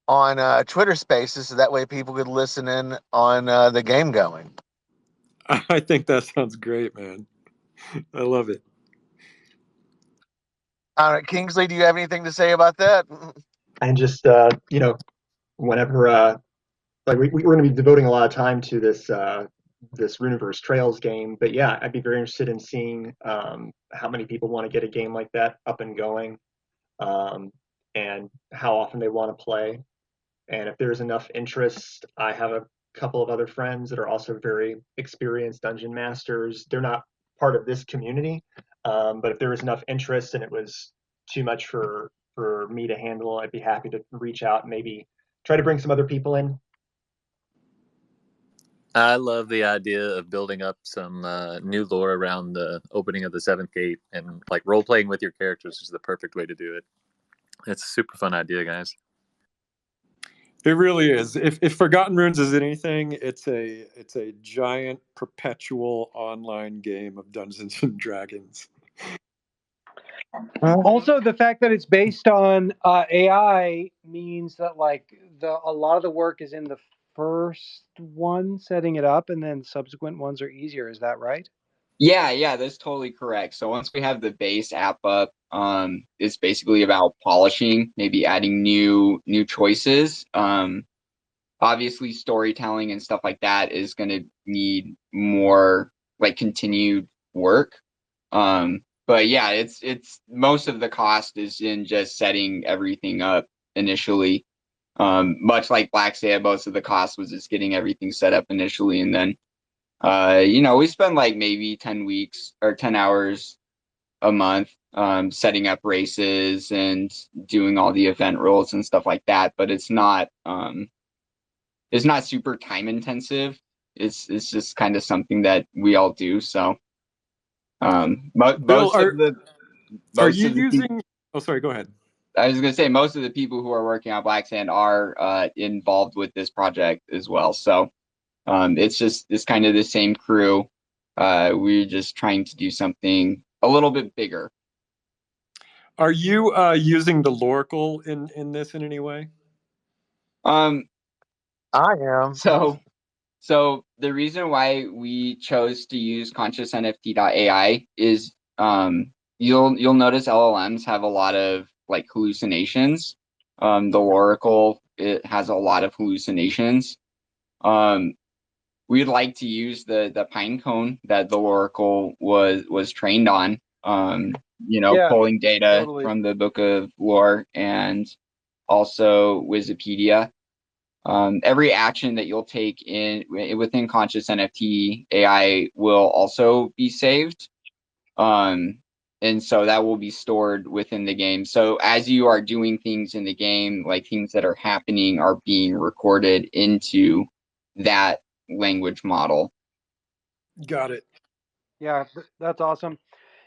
on Twitter Spaces, so that way people could listen in on the game going. I think that sounds great, man. I love it. All right, Kingsley, do you have anything to say about that? And just whenever like we're going to be devoting a lot of time to this Runeverse Trails game, but yeah, I'd be very interested in seeing how many people want to get a game like that up and going, and how often they want to play. And if there's enough interest, I have a couple of other friends that are also very experienced dungeon masters. They're not part of this community, but if there was enough interest and it was too much for me to handle, I'd be happy to reach out and maybe try to bring some other people in. I love the idea of building up some new lore around the opening of the seventh gate, and like role playing with your characters is the perfect way to do it. It's a super fun idea, guys. It really is. If Forgotten Runes is anything, it's a giant perpetual online game of Dungeons and Dragons. Also, the fact that it's based on AI means that like a lot of the work is in the first one setting it up, and then subsequent ones are easier. Is that right? Yeah, that's totally correct. So once we have the base app up, it's basically about polishing, maybe adding new choices. Obviously storytelling and stuff like that is going to need more like continued work. But yeah, it's most of the cost is in just setting everything up initially. Much like Black Sabbath, most of the cost was just getting everything set up initially, and then we spend like maybe 10 weeks or 10 hours a month setting up races and doing all the event roles and stuff like that, but it's not super time intensive. It's just kind of something that we all do. So Bill, are you using? Oh, sorry. Go ahead. I was going to say most of the people who are working on Black Sand are involved with this project as well. So it's kind of the same crew. We're just trying to do something a little bit bigger. Are you using the Loracle in this in any way? I am. So the reason why we chose to use consciousnft.ai is you'll notice LLMs have a lot of like hallucinations. The Oracle, it has a lot of hallucinations. We'd like to use the pinecone that the Oracle was trained on. Pulling data from the Book of Lore and also Wikipedia. Every action that you'll take within Conscious NFT AI will also be saved. And so that will be stored within the game. So as you are doing things in the game, like things that are happening are being recorded into that language model. Got it. Yeah, that's awesome.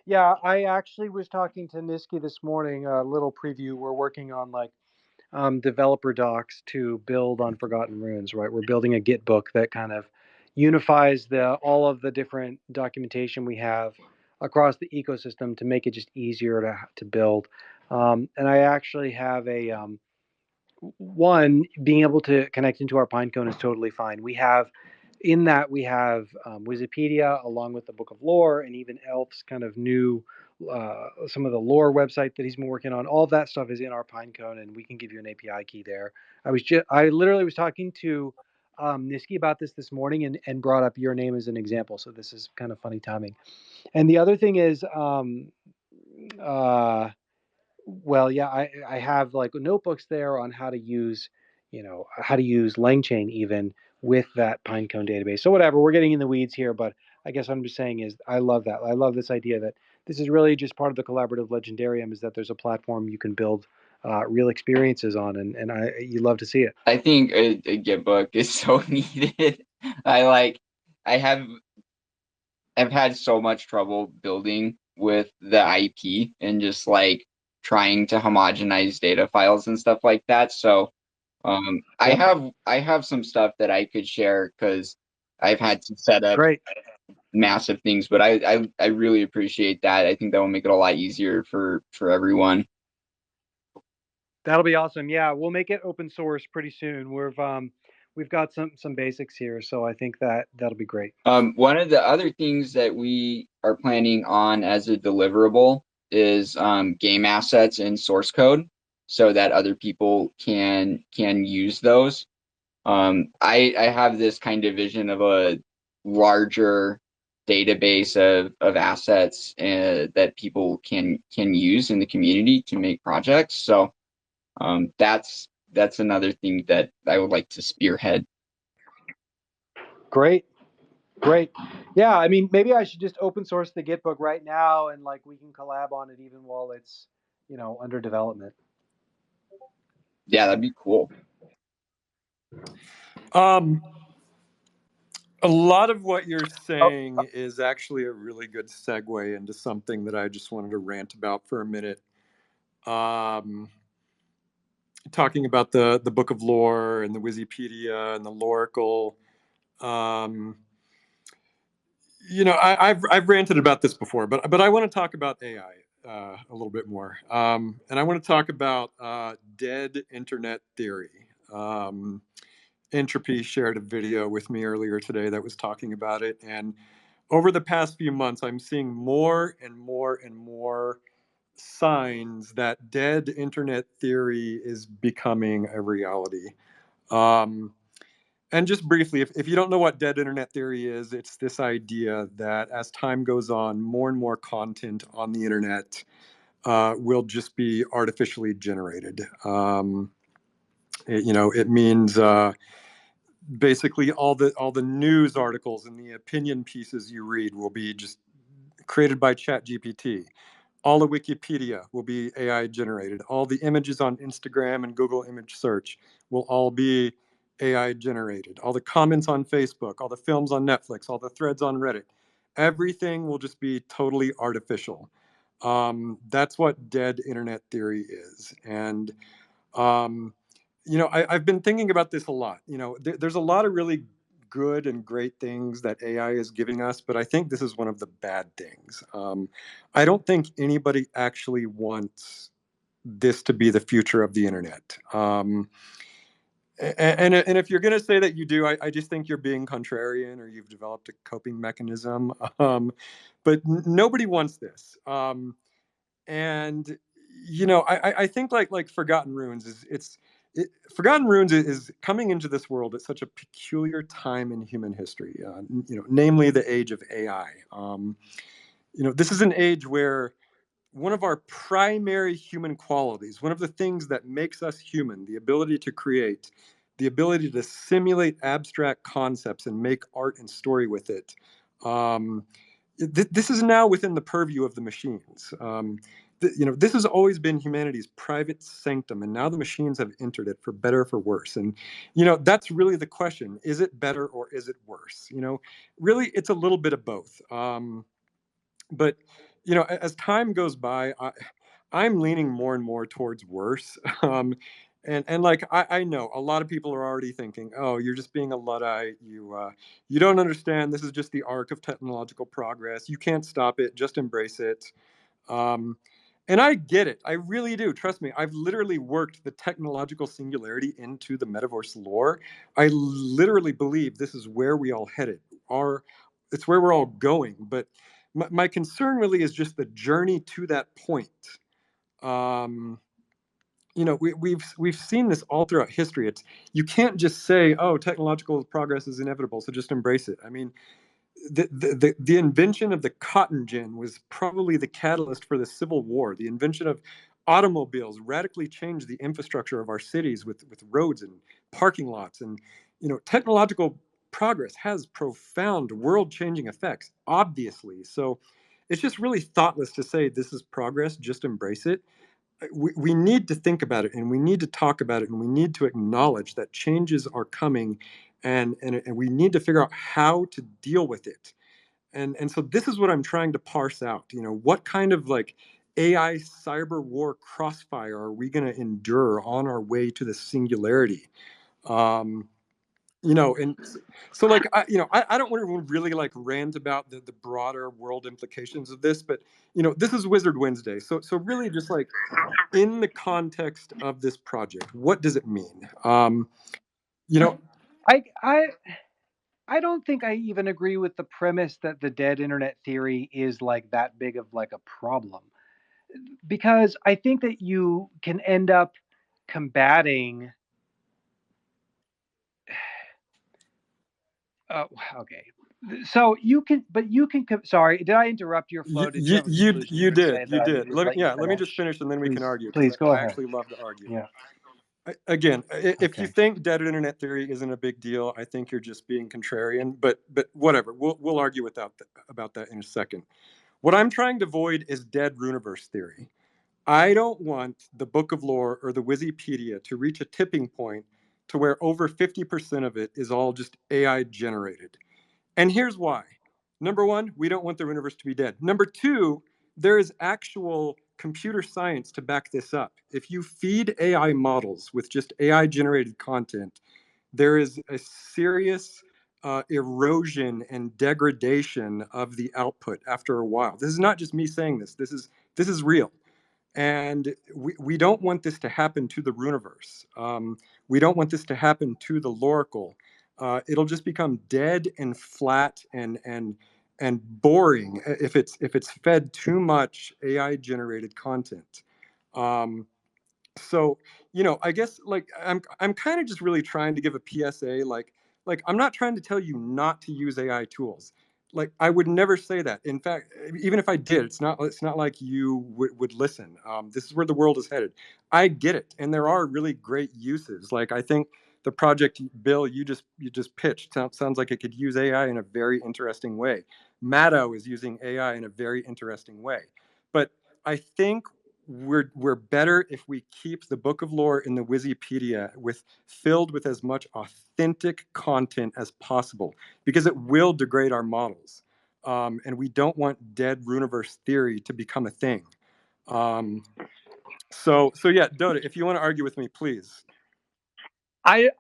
Yeah, I actually was talking to Niski this morning, a little preview. We're working on like developer docs to build on Forgotten Runes, right? We're building a Git book that kind of unifies all of the different documentation we have across the ecosystem to make it just easier to build. And I actually have one, being able to connect into our Pinecone is totally fine. We have Wikipedia along with the Book of Lore, and even Elf's kind of new some of the lore website that he's been working on. All of that stuff is in our Pinecone, and we can give you an API key there. I literally was talking to Niski about this morning and brought up your name as an example. So this is kind of funny timing. And the other thing is, well, yeah, I have like notebooks there on how to use, LangChain even with that Pinecone database. So whatever, we're getting in the weeds here, but I guess what I'm just saying is I love that. I love this idea that this is really just part of the collaborative legendarium, is that there's a platform you can build real experiences on, and you love to see it. I think a Git book is so needed. I've had so much trouble building with the IP and just like trying to homogenize data files and stuff like that. So I have some stuff that I could share because I've had to set up massive things, but I really appreciate that. I think that will make it a lot easier for everyone. That'll be awesome. Yeah, we'll make it open source pretty soon. We've got some basics here, so I think that'll be great. One of the other things that we are planning on as a deliverable is game assets in source code, so that other people can use those. I have this kind of vision of a larger database of assets that people can use in the community to make projects. So that's another thing that I would like to spearhead. Great. Yeah, I mean, maybe I should just open source the Git book right now, and like we can collab on it even while it's under development. Yeah, that'd be cool. A lot of what you're saying is actually a really good segue into something that I just wanted to rant about for a minute. Talking about the Book of Lore and the Wikipedia and the Loracle. I've ranted about this before, but I want to talk about AI a little bit more, and I want to talk about dead internet theory. Entropy shared a video with me earlier today that was talking about it, and over the past few months, I'm seeing more and more and more signs that dead internet theory is becoming a reality. Um, and just briefly, if you don't know what dead internet theory is, it's this idea that as time goes on, more and more content on the internet will just be artificially generated. It means basically all the news articles and the opinion pieces you read will be just created by ChatGPT. All of Wikipedia will be AI generated. All the images on Instagram and Google image search will all be AI generated. All the comments on Facebook, all the films on Netflix, all the threads on Reddit, everything will just be totally artificial. That's what dead internet theory is. And, I've been thinking about this a lot. There's a lot of really good and great things that AI is giving us, but I think this is one of the bad things. I don't think anybody actually wants this to be the future of the internet. And if you're going to say that you do, I just think you're being contrarian or you've developed a coping mechanism. But nobody wants this. And I think like Forgotten Runes Forgotten Runes is coming into this world at such a peculiar time in human history, namely the age of AI. This is an age where one of our primary human qualities, one of the things that makes us human, the ability to create, the ability to simulate abstract concepts and make art and story with it, this is now within the purview of the machines. This has always been humanity's private sanctum, and now the machines have entered it for better or for worse. And that's really the question: is it better or is it worse? Really, it's a little bit of both. But as time goes by, I'm leaning more and more towards worse. And like I know a lot of people are already thinking, oh, you're just being a luddite. You don't understand. This is just the arc of technological progress. You can't stop it. Just embrace it. Um, and I get it. I really do. Trust me. I've literally worked the technological singularity into the metaverse lore. I literally believe this is where we all headed. It's where we're all going. But my concern really is just the journey to that point. We've seen this all throughout history. You can't just say, oh, technological progress is inevitable, so just embrace it. I mean, the invention of the cotton gin was probably the catalyst for the Civil War. The invention of automobiles radically changed the infrastructure of our cities with roads and parking lots. And technological progress has profound world-changing effects, obviously. So it's just really thoughtless to say this is progress, just embrace it. We need to think about it, and we need to talk about it, and we need to acknowledge that changes are coming, and we need to figure out how to deal with it. And so this is what I'm trying to parse out. What kind of like AI cyber war crossfire are we going to endure on our way to the singularity? And so like I don't want to really like rant about the broader world implications of this, but this is Wizard Wednesday, so really just like in the context of this project, what does it mean? I don't think I even agree with the premise that the dead internet theory is like that big of like a problem, because I think that you can end up combating. Okay, so you can, but you can. Sorry, did I interrupt your flow? Did you have a conclusion You were gonna say did, that you I need did. to let you Let me just finish? finish and then we can argue, because Please go I ahead. actually love to argue. Yeah. Again, if you Okay. think dead internet theory isn't a big deal, I think you're just being contrarian. But whatever, we'll argue about that in a second. What I'm trying to avoid is dead Runiverse theory. I don't want the Book of Lore or the Wikipedia to reach a tipping point to where over 50% of it is all just AI generated. And here's why. Number one, we don't want the universe to be dead. Number two, there is actual computer science to back this up. If you feed AI models with just AI generated content, there is a serious erosion and degradation of the output after a while. This is not just me saying this. This is real. And we don't want this to happen to the Runiverse. We don't want this to happen to the Loracle. It'll just become dead and flat and boring if it's fed too much AI generated content. So I guess like I'm kind of just really trying to give a PSA. Like I'm not trying to tell you not to use AI tools. Like I would never say that. In fact, even if I did, it's not like you would listen. This is where the world is headed. I get it, and there are really great uses. Like I think the project, Bill, you just pitched sounds like it could use AI in a very interesting way. Maddow is using AI in a very interesting way, but I think we're better if we keep the book of lore in the Wikipedia filled with as much authentic content as possible, because it will degrade our models, and we don't want dead Runiverse theory to become a thing. So yeah, Dotta, if you want to argue with me, please. I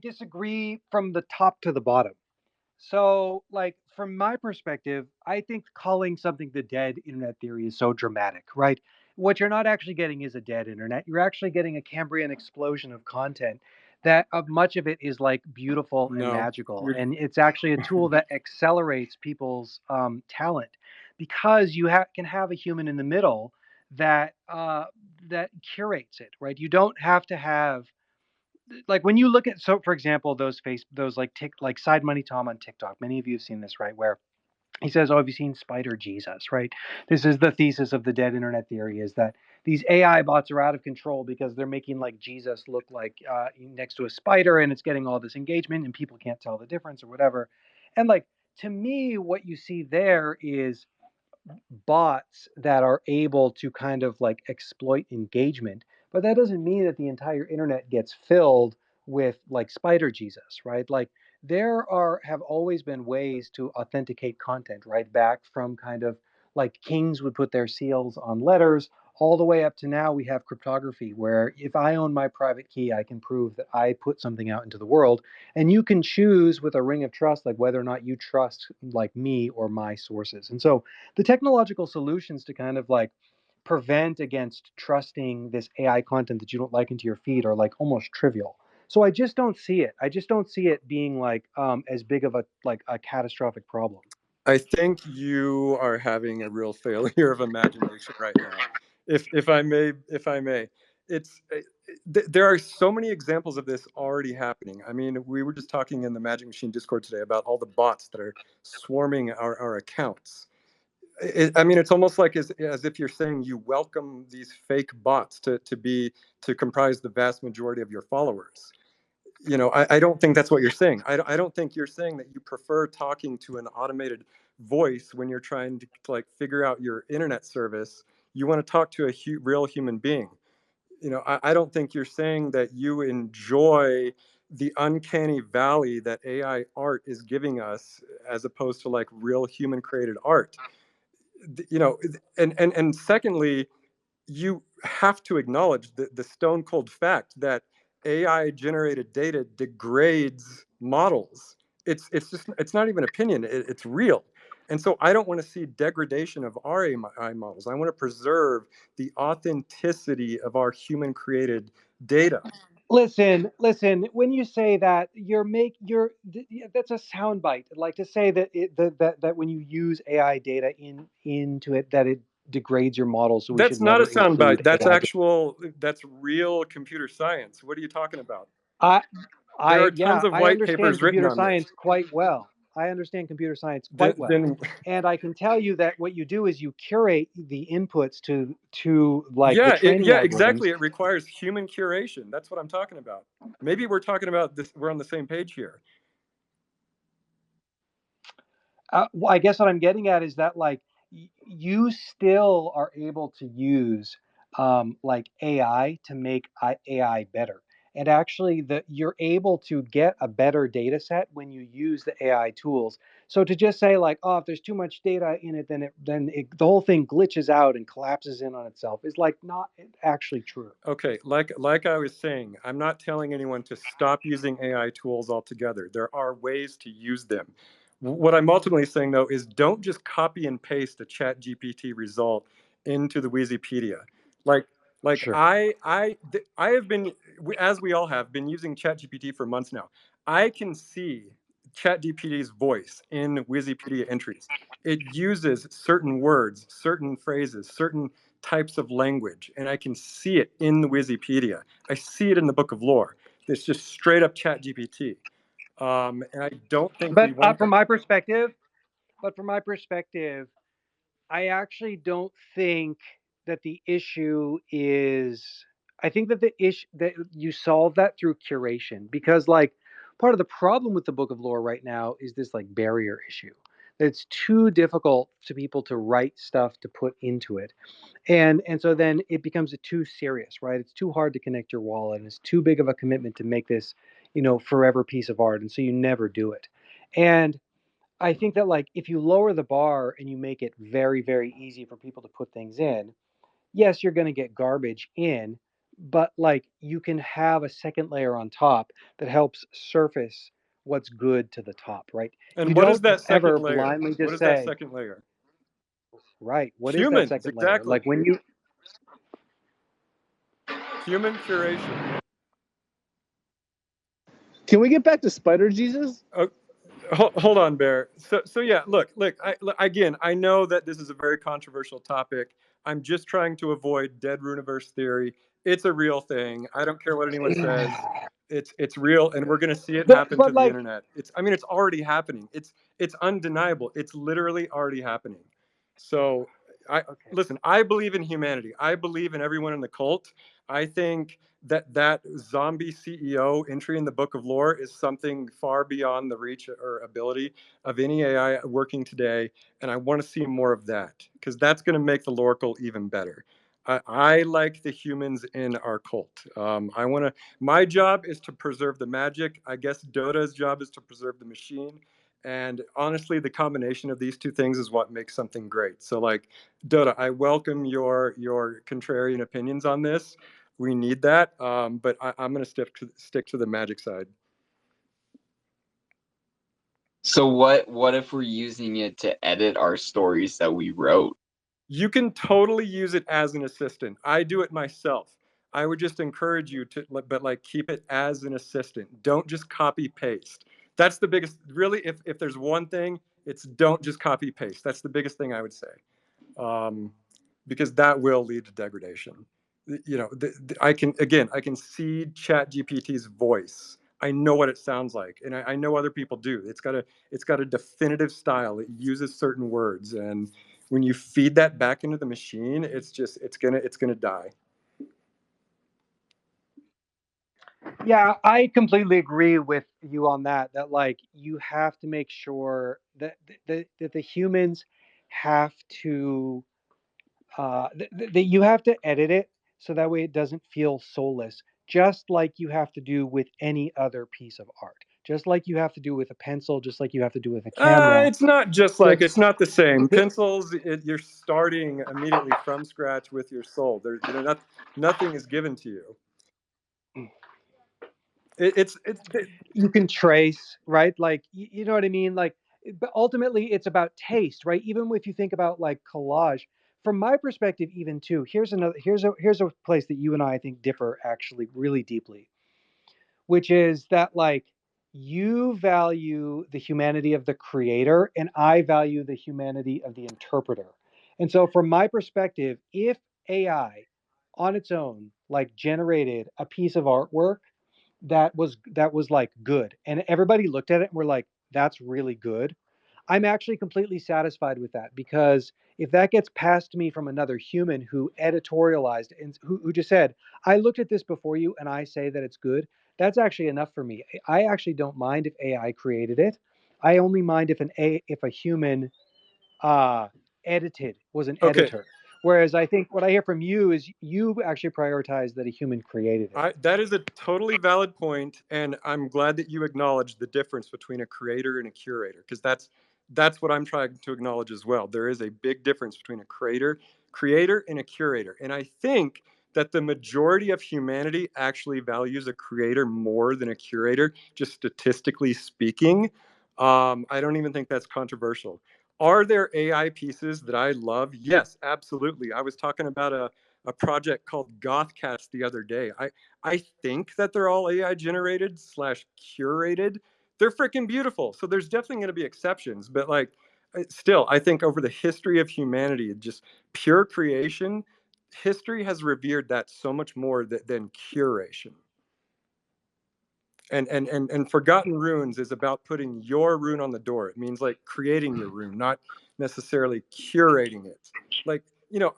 disagree from the top to the bottom. So, like, from my perspective, I think calling something the dead internet theory is so dramatic, right? What you're not actually getting is a dead internet. You're actually getting a Cambrian explosion of content that much of it is like beautiful and No, magical. you're And it's actually a tool that accelerates people's talent, because you can have a human in the middle that curates it, right? You don't have to have, like, when you look at, so for example, those like Side Money Tom on TikTok. Many of you have seen this, right? Where he says, "Oh, have you seen Spider Jesus?" Right? This is the thesis of the dead internet theory: is that these AI bots are out of control because they're making like Jesus look like next to a spider, and it's getting all this engagement, and people can't tell the difference or whatever. And like, to me, what you see there is bots that are able to kind of like exploit engagement, but that doesn't mean that the entire internet gets filled with like Spider Jesus, right? Like, there have always been ways to authenticate content, right? Back from kind of like kings would put their seals on letters, all the way up to now we have cryptography, where if I own my private key, I can prove that I put something out into the world, and you can choose with a ring of trust like whether or not you trust like me or my sources. And so the technological solutions to kind of like prevent against trusting this AI content that you don't like into your feed are like almost trivial. So I just don't see it. I just don't see it being like as big of a catastrophic problem. I think you are having a real failure of imagination right now. If I may, it's there are so many examples of this already happening. I mean, we were just talking in the Magic Machine Discord today about all the bots that are swarming our accounts. I mean, it's almost like as if you're saying you welcome these fake bots to comprise the vast majority of your followers. I don't think that's what you're saying. I don't think you're saying that you prefer talking to an automated voice when you're trying to like figure out your internet service. You want to talk to a real human being. I don't think you're saying that you enjoy the uncanny valley that AI art is giving us, as opposed to like real human created art. And secondly, you have to acknowledge the stone cold fact that AI generated data degrades models. It's not even opinion. It's real. And so I don't want to see degradation of our AI models. I want to preserve the authenticity of our human created data. Listen. When you say that, that's a soundbite. Like, to say that that when you use AI data into it, that it degrades your model, so we should That's not a never soundbite. include AI data. That's real computer science. What are you talking about? I, There are yeah, tons of I white understand papers written computer on this. science quite well. I understand computer science Then, quite well, then and I can tell you that what you do is you curate the inputs to like the yeah, training algorithms. exactly. It requires human curation. That's what I'm talking about. Maybe we're talking about this. We're on the same page here. Well, I guess what I'm getting at is that, like, you still are able to use like AI to make AI better. And actually, you're able to get a better data set when you use the AI tools. So to just say like, oh, if there's too much data in it, the whole thing glitches out and collapses in on itself is like not actually true. Okay, like I was saying, I'm not telling anyone to stop using AI tools altogether. There are ways to use them. What I'm ultimately saying though is don't just copy and paste a Chat GPT result into the Wikipedia. Like Sure. I have been, as we all have, been using Chat GPT for months now. I can see Chat GPT's voice in Wikipedia entries. It uses certain words, certain phrases, certain types of language, and I can see it in the Wikipedia. I see it in the Book of Lore. It's just straight up Chat GPT. And I don't think we But want from that. my perspective, I actually don't think that the issue is. I think that the issue that you solve that through curation, because like part of the problem with the Book of Lore right now is this like barrier issue. That it's too difficult to people to write stuff to put into it, and so then it becomes too serious, right? It's too hard to connect your wallet, and it's too big of a commitment to make this, forever piece of art, and so you never do it. And I think that like if you lower the bar and you make it very, very easy for people to put things in, yes, you're going to get garbage in, but like you can have a second layer on top that helps surface what's good to the top, right? You And what is don't that ever second layer? blindly What just is that say, second layer? right, what is that Humans, second layer? exactly. Like when you Human curation. Can we get back to Spider Jesus? Oh, hold on, Bear. So yeah, look. Again, I know that this is a very controversial topic. I'm just trying to avoid dead Runiverse theory. It's a real thing. I don't care what anyone says. It's real, and we're going to see it happen to but the like internet. It's already happening. It's undeniable. It's literally already happening. So I okay. listen. I believe in humanity. I believe in everyone in the cult. I think that zombie CEO entry in the Book of Lore is something far beyond the reach or ability of any AI working today, and I want to see more of that because that's going to make the Loracle even better. I like the humans in our cult. I want to. My job is to preserve the magic. I guess Dota's job is to preserve the machine. And honestly, the combination of these two things is what makes something great. So, like Dota, I welcome your contrarian opinions on this. We need that, but I'm going to stick to the magic side. So what if we're using it to edit our stories that we wrote? You can totally use it as an assistant. I do it myself. I would just encourage you to, but like keep it as an assistant. Don't just copy paste. That's the biggest. Really, if there's one thing, it's don't just copy paste. That's the biggest thing I would say, because that will lead to degradation. I can see Chat GPT's voice. I know what it sounds like, and I know other people do. It's got a definitive style. It uses certain words, and when you feed that back into the machine, it's gonna die. Yeah, I completely agree with you on that. That like you have to make sure that the humans have to that you have to edit it so that way it doesn't feel soulless. Just like you have to do with any other piece of art. Just like you have to do with a pencil. Just like you have to do with a camera. It's not just like This, it's not the same. th- Pencils, you're starting immediately from scratch with your soul. Nothing is given to you. It's you can trace, right? Like you know what I mean? Like, but ultimately it's about taste, right? Even if you think about like collage, from my perspective, even too. Here's a place that you and I think differ actually really deeply, which is that like you value the humanity of the creator and I value the humanity of the interpreter. And so from my perspective, if AI on its own like generated a piece of artwork that was like good and everybody looked at it and were like that's really good, I'm actually completely satisfied with that, because if that gets passed to me from another human who editorialized and who just said, I looked at this before you and I say that it's good, that's actually enough for me. I actually don't mind if AI created it. I only mind if if a human uh, was an okay. editor. Whereas I think what I hear from you is you actually prioritize that a human created it. That is a totally valid point, and I'm glad that you acknowledge the difference between a creator and a curator, because that's what I'm trying to acknowledge as well. There is a big difference between a creator and a curator, and I think that the majority of humanity actually values a creator more than a curator, just statistically speaking. I don't even think that's controversial. Are there AI pieces that I love? Yes, absolutely. I was talking about a project called Goth Cats the other day. I think that they're all AI generated / curated. They're freaking beautiful. So there's definitely going to be exceptions, but like still, I think over the history of humanity, just pure creation, history has revered that so much more than curation. And Forgotten Runes is about putting your rune on the door. It means like creating your rune, not necessarily curating it. Like, you know,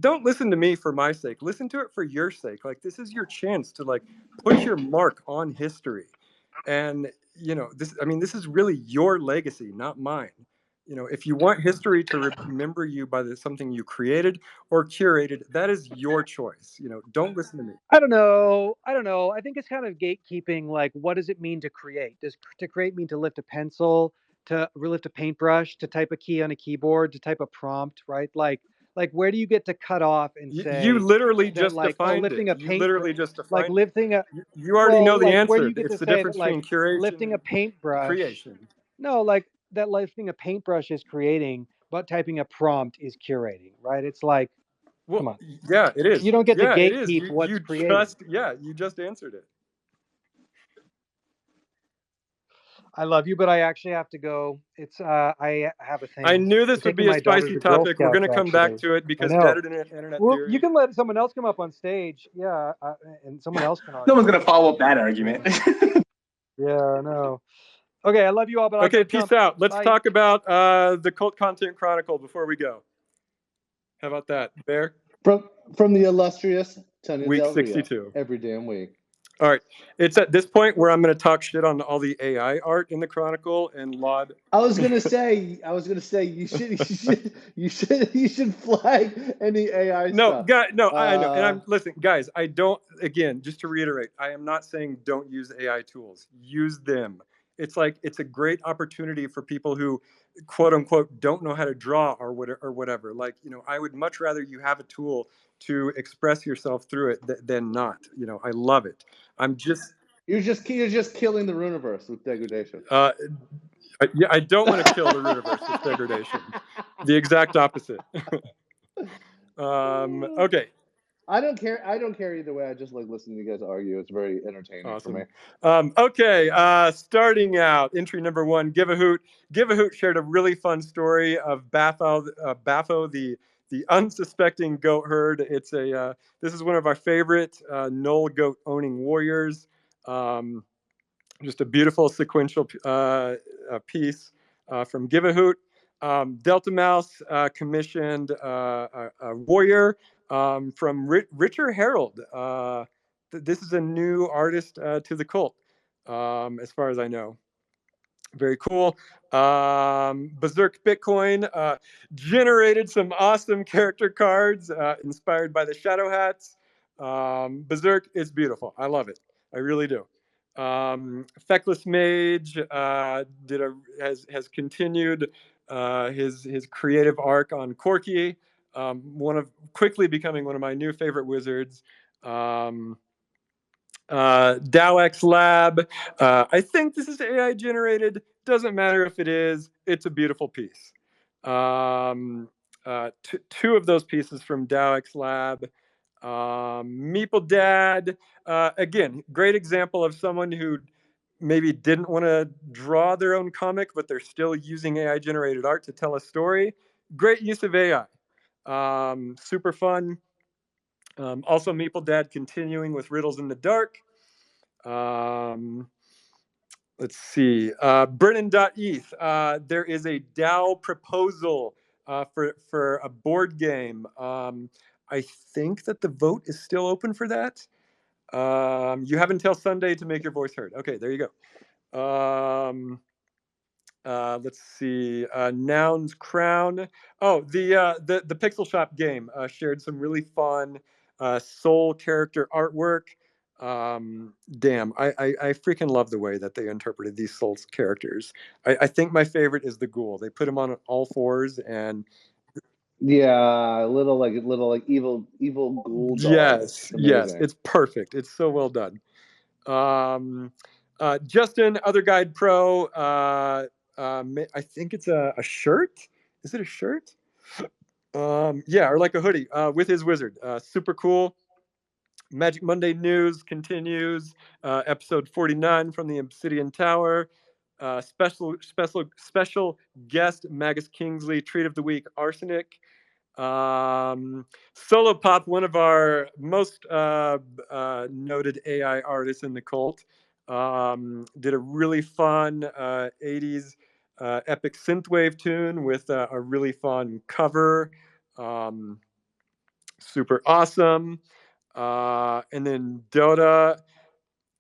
don't listen to me for my sake. Listen to it for your sake. Like, this is your chance to like put your mark on history. And, you know, this is really your legacy, not mine. You know, if you want history to remember you by something you created or curated, that is your choice. You know, don't listen to me. I don't know. I think it's kind of gatekeeping. Like, what does it mean to create? Does to create mean to lift a pencil, to lift a paintbrush, to type a key on a keyboard, to type a prompt, right? Like where do you get to cut off and You say literally that, just like, oh, defined it. lifting a You literally paint, just like defined it. lifting a, You already know well, the like where do answer. you get It's to the say that, difference like, between curation lifting a and paintbrush? creation. No, like that lifting a paintbrush is creating, but typing a prompt is curating, right? It's like, come Well, on. yeah, it is. You don't get to Yeah, it is. gatekeep what's You created. you just answered it. I love you, but I actually have to go. It's I have a I thing. knew I'm this would taking be a my daughter spicy to Girl topic. We're going Scouts, to come back actually. to it I because know. internet Well, you theory. can let someone else come up on stage. Yeah, and someone else can argue. No one's gonna follow up that argument. Yeah, I know. Okay, I love you all, but I Okay, gotta peace jump. out. Let's Bye. talk about the Cult Content Chronicle before we go. How about that, Bear? From the illustrious Tanya Week Del Rio, 62. every damn week. All right. It's at this point where I'm going to talk shit on all the AI art in the Chronicle and laud. I was gonna say you should flag any AI stuff. I know. And listen, guys, I don't, again, just to reiterate, I am not saying don't use AI tools. Use them. It's like, it's a great opportunity for people who, quote unquote, don't know how to draw or whatever. Like, you know, I would much rather you have a tool to express yourself through it than not. You know, I love it. You're just killing the Runiverse with degradation. Yeah, I don't want to kill the Runiverse with degradation. The exact opposite. Okay. I don't care either way. I just like listening to you guys argue. It's very entertaining for me. Okay, starting out, entry number 1, Give a Hoot. Give a Hoot shared a really fun story of Baffo, the unsuspecting goat herd. It's this is one of our favorite null goat owning warriors. Just a beautiful sequential piece from Give a Hoot. Delta Mouse commissioned a warrior from Richard Harold. This is a new artist to the cult, as far as I know. Very cool. Berserk Bitcoin generated some awesome character cards inspired by the Shadow Hats. Berserk is beautiful. I love it. I really do. Feckless Mage has continued his creative arc on Corky. Quickly becoming one of my new favorite wizards. DAOX Lab. I think this is AI generated. Doesn't matter if it is. It's a beautiful piece. Two of those pieces from DAOX Lab. Meeple Dad. Again, great example of someone who maybe didn't want to draw their own comic, but they're still using AI generated art to tell a story. Great use of AI. Super fun. Also, Meeple Dad continuing with Riddles in the Dark. Let's see. Brennan.eth. There is a DAO proposal for a board game. I think that the vote is still open for that. You have until Sunday to make your voice heard. Okay, there you go. Let's see. Noun's Crown. Oh, the Pixel Shop game shared some really fun soul character artwork. Damn, I freaking love the way that they interpreted these soul characters. I think my favorite is the ghoul. They put him on all fours and Yeah, little like evil ghoul dog. yes, yes, Amazing. it's perfect. It's so well done. Justin, Other Guide Pro. I think it's a shirt. Is it a shirt? Yeah, or like a hoodie with his wizard. Super cool. Magic Monday news continues. Episode 49 from the Obsidian Tower. Special guest Magus Kingsley. Treat of the week Arsenic. Solo Pop, one of our most noted AI artists in the cult, did a really fun 80s epic synthwave tune with a really fun cover. Super awesome. And then Dotta.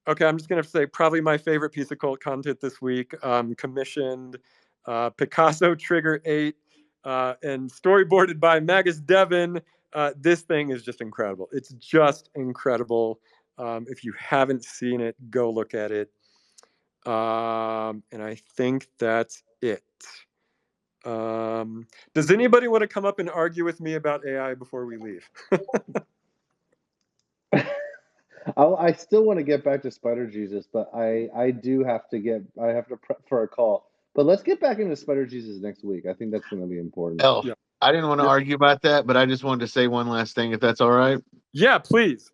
Okay, I'm just going to say probably my favorite piece of cult content this week. Commissioned Picasso Trigger 8 and storyboarded by Magus Devon. This thing is just incredible. It's just incredible. If you haven't seen it, go look at it. And I think that's it. Does anybody want to come up and argue with me about AI before we leave? I still want to get back to Spider Jesus, but I have to prep for a call. But let's get back into Spider Jesus next week. I think that's going to be important. Elf. Yeah. I didn't want to Yeah. argue about that, but I just wanted to say one last thing, if that's all right. Yeah, please.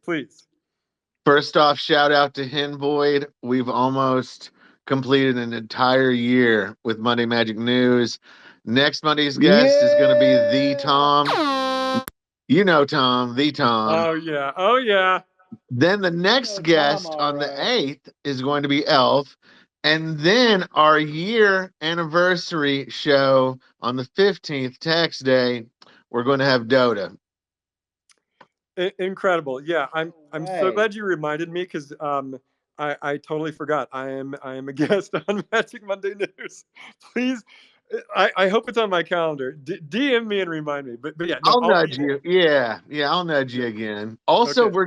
First off, shout out to Hen Boyd. We've almost completed an entire year with Monday Magic News. Next Monday's guest is going to be the Tom. You know Tom, the Tom. Oh yeah. Then the next Tom, guest all on the right. 8th is going to be Elf. And then our year anniversary show on the 15th, Tax Day, we're going to have Dotta. Incredible. Yeah, I'm so Right. glad you reminded me because I totally forgot. I am a guest on Magic Monday News. Please, I hope it's on my calendar. DM me and remind me. But yeah, no, I'll I'll be nudge there. you. Yeah, I'll nudge you Yeah. again. Also, Okay. we're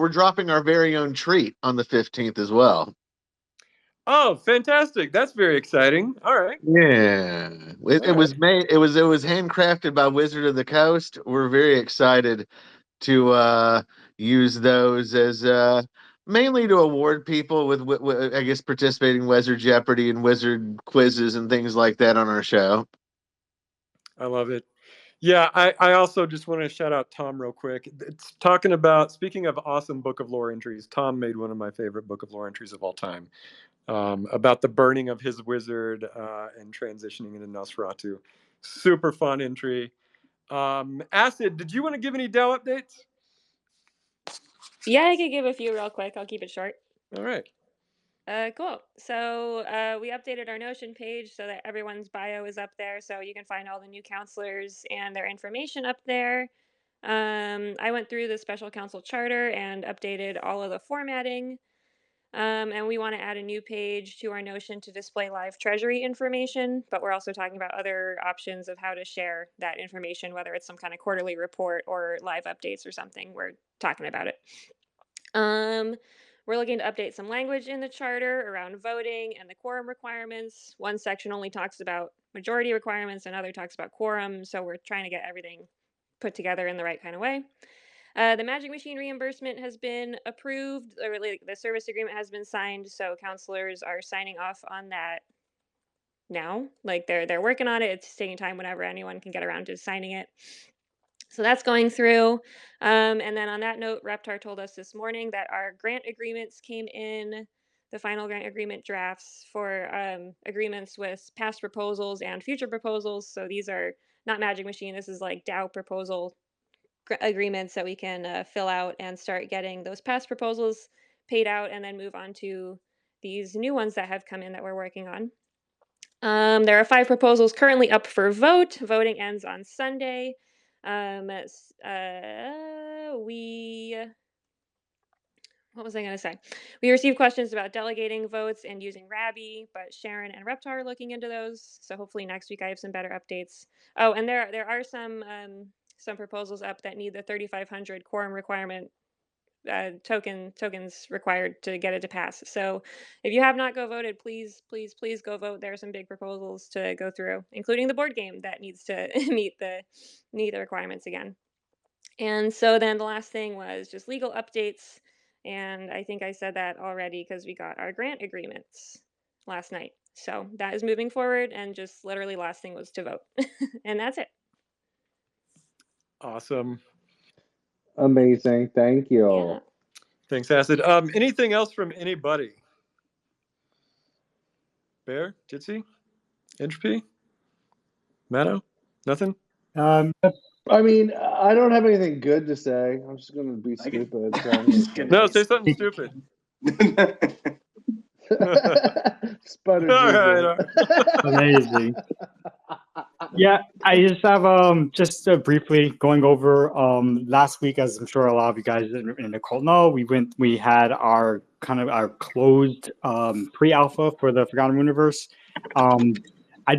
dropping our very own treat on the 15th as well. Oh, fantastic! That's very exciting. All right. Yeah. It was made it was handcrafted by Wizard of the Coast. We're very excited to use those as mainly to award people with I guess participating Wizard Jeopardy and Wizard quizzes and things like that on our show. I love it. Yeah, I also just want to shout out Tom real quick. It's speaking of awesome Book of Lore entries, Tom made one of my favorite Book of Lore entries of all time. About the burning of his wizard and transitioning into Nosferatu. Super fun entry. Acid, did you want to give any Dell updates? Yeah, I could give a few real quick. I'll keep it short. All right. Cool. So we updated our Notion page so that everyone's bio is up there, so you can find all the new counselors and their information up there. I went through the special council charter and updated all of the formatting. And we want to add a new page to our Notion to display live treasury information, but we're also talking about other options of how to share that information, whether it's some kind of quarterly report or live updates or something. We're talking about it. We're looking to update some language in the charter around voting and the quorum requirements. One section only talks about majority requirements, another talks about quorum, so we're trying to get everything put together in the right kind of way. The Magic Machine reimbursement has been approved, or the service agreement has been signed, so counselors are signing off on that now. Like they're working on it. It's taking time whenever anyone can get around to signing it. So that's going through. And then on that note, Reptar told us this morning that our grant agreements came in, the final grant agreement drafts for agreements with past proposals and future proposals. So these are not Magic Machine. This is like DAO proposal agreements that we can fill out and start getting those past proposals paid out and then move on to these new ones that have come in that we're working on. There are 5 proposals currently up for vote. Voting ends on Sunday. what was I going to say? We received questions about delegating votes and using Rabby, but Sharon and Reptar are looking into those. So hopefully next week I have some better updates. Oh, and there are some proposals up that need the 3,500 quorum requirement tokens required to get it to pass. So if you have not go voted, please go vote. There are some big proposals to go through, including the board game that needs to meet the requirements again. And so then the last thing was just legal updates. And I think I said that already because we got our grant agreements last night. So that is moving forward, and just literally last thing was to vote. And that's it. Awesome. Amazing. Thank you. Yeah. Thanks, Acid. Anything else from anybody? Bear, Jitsi, Entropy, Matto, nothing? I mean, I don't have anything good to say. I'm just gonna be stupid. So I'm Just gonna No, say something stupid. Sputter All Jesus. right. Amazing. Yeah, I just have just briefly going over last week, as I'm sure a lot of you guys in the call know, we had our kind of our closed pre-alpha for the Forgotten Universe.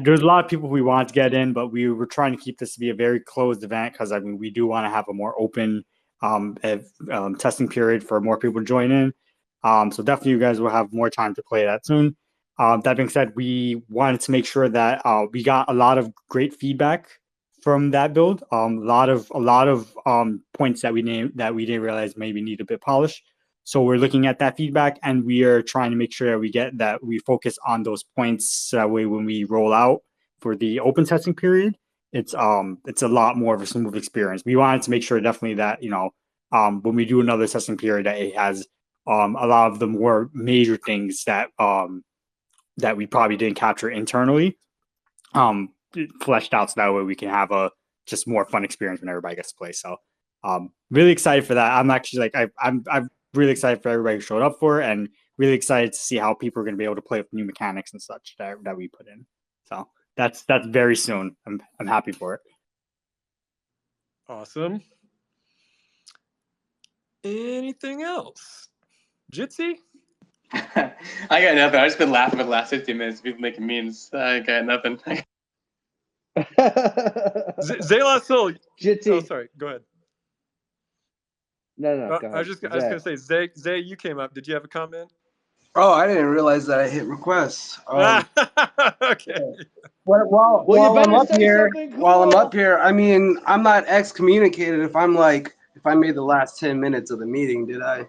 There's a lot of people we wanted to get in, but we were trying to keep this to be a very closed event because I mean we do want to have a more open testing period for more people to join in. So definitely you guys will have more time to play that soon. That being said, we wanted to make sure that we got a lot of great feedback from that build. A lot of points that we didn't realize maybe need a bit polished. So we're looking at that feedback, and we are trying to make sure that we focus on those points. So that way, when we roll out for the open testing period, it's a lot more of a smooth experience. We wanted to make sure definitely that when we do another testing period, that it has a lot of the more major things that we probably didn't capture internally, fleshed out, so that way we can have a just more fun experience when everybody gets to play. So, really excited for that. I'm actually I'm really excited for everybody who showed up for it, and really excited to see how people are going to be able to play with new mechanics and such that we put in. So that's very soon. I'm happy for it. Awesome. Anything else? Jitsi? I got nothing. I've just been laughing for the last 15 minutes. People making memes. I got nothing. Zayla Soul. Jitsi. Oh, sorry. Go ahead. No, go ahead. I was just gonna say, Zay, you came up. Did you have a comment? Oh, I didn't realize that I hit requests. Okay. While I'm up here, while I'm up here, I mean, I'm not excommunicated if I made the last 10 minutes of the meeting, did I?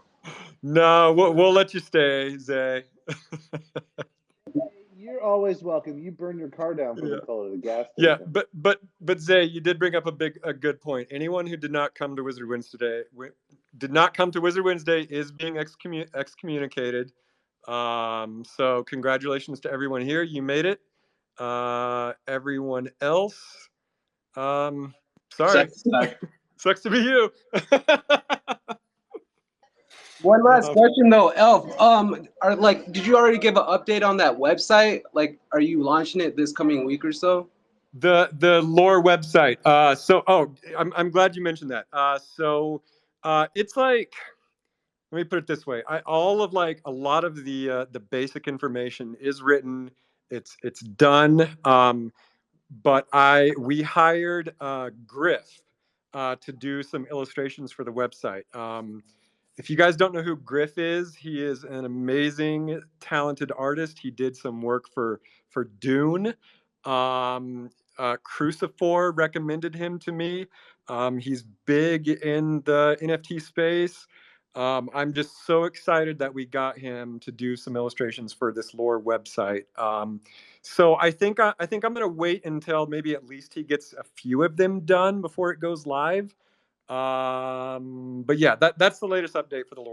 No, we'll let you stay, Zay. You're always welcome. You burn your car down for the color of the gas Yeah, station. but Zay, you did bring up a good point. Anyone who did not come to Wizard Wednesday is being excommunicated. So congratulations to everyone here. You made it. Everyone else, sorry. Sucks to be you. One last question though, Elf. Did you already give an update on that website? Like, are you launching it this coming week or so? The lore website. I'm glad you mentioned that. It's like, let me put it this way. A lot of the basic information is written. It's done. But we hired Griff to do some illustrations for the website. If you guys don't know who Griff is, he is an amazing, talented artist. He did some work for Dune. Crucifor recommended him to me. He's big in the NFT space. I'm just so excited that we got him to do some illustrations for this lore website. So I think I'm going to wait until maybe at least he gets a few of them done before it goes live. But yeah, that's the latest update for the lore.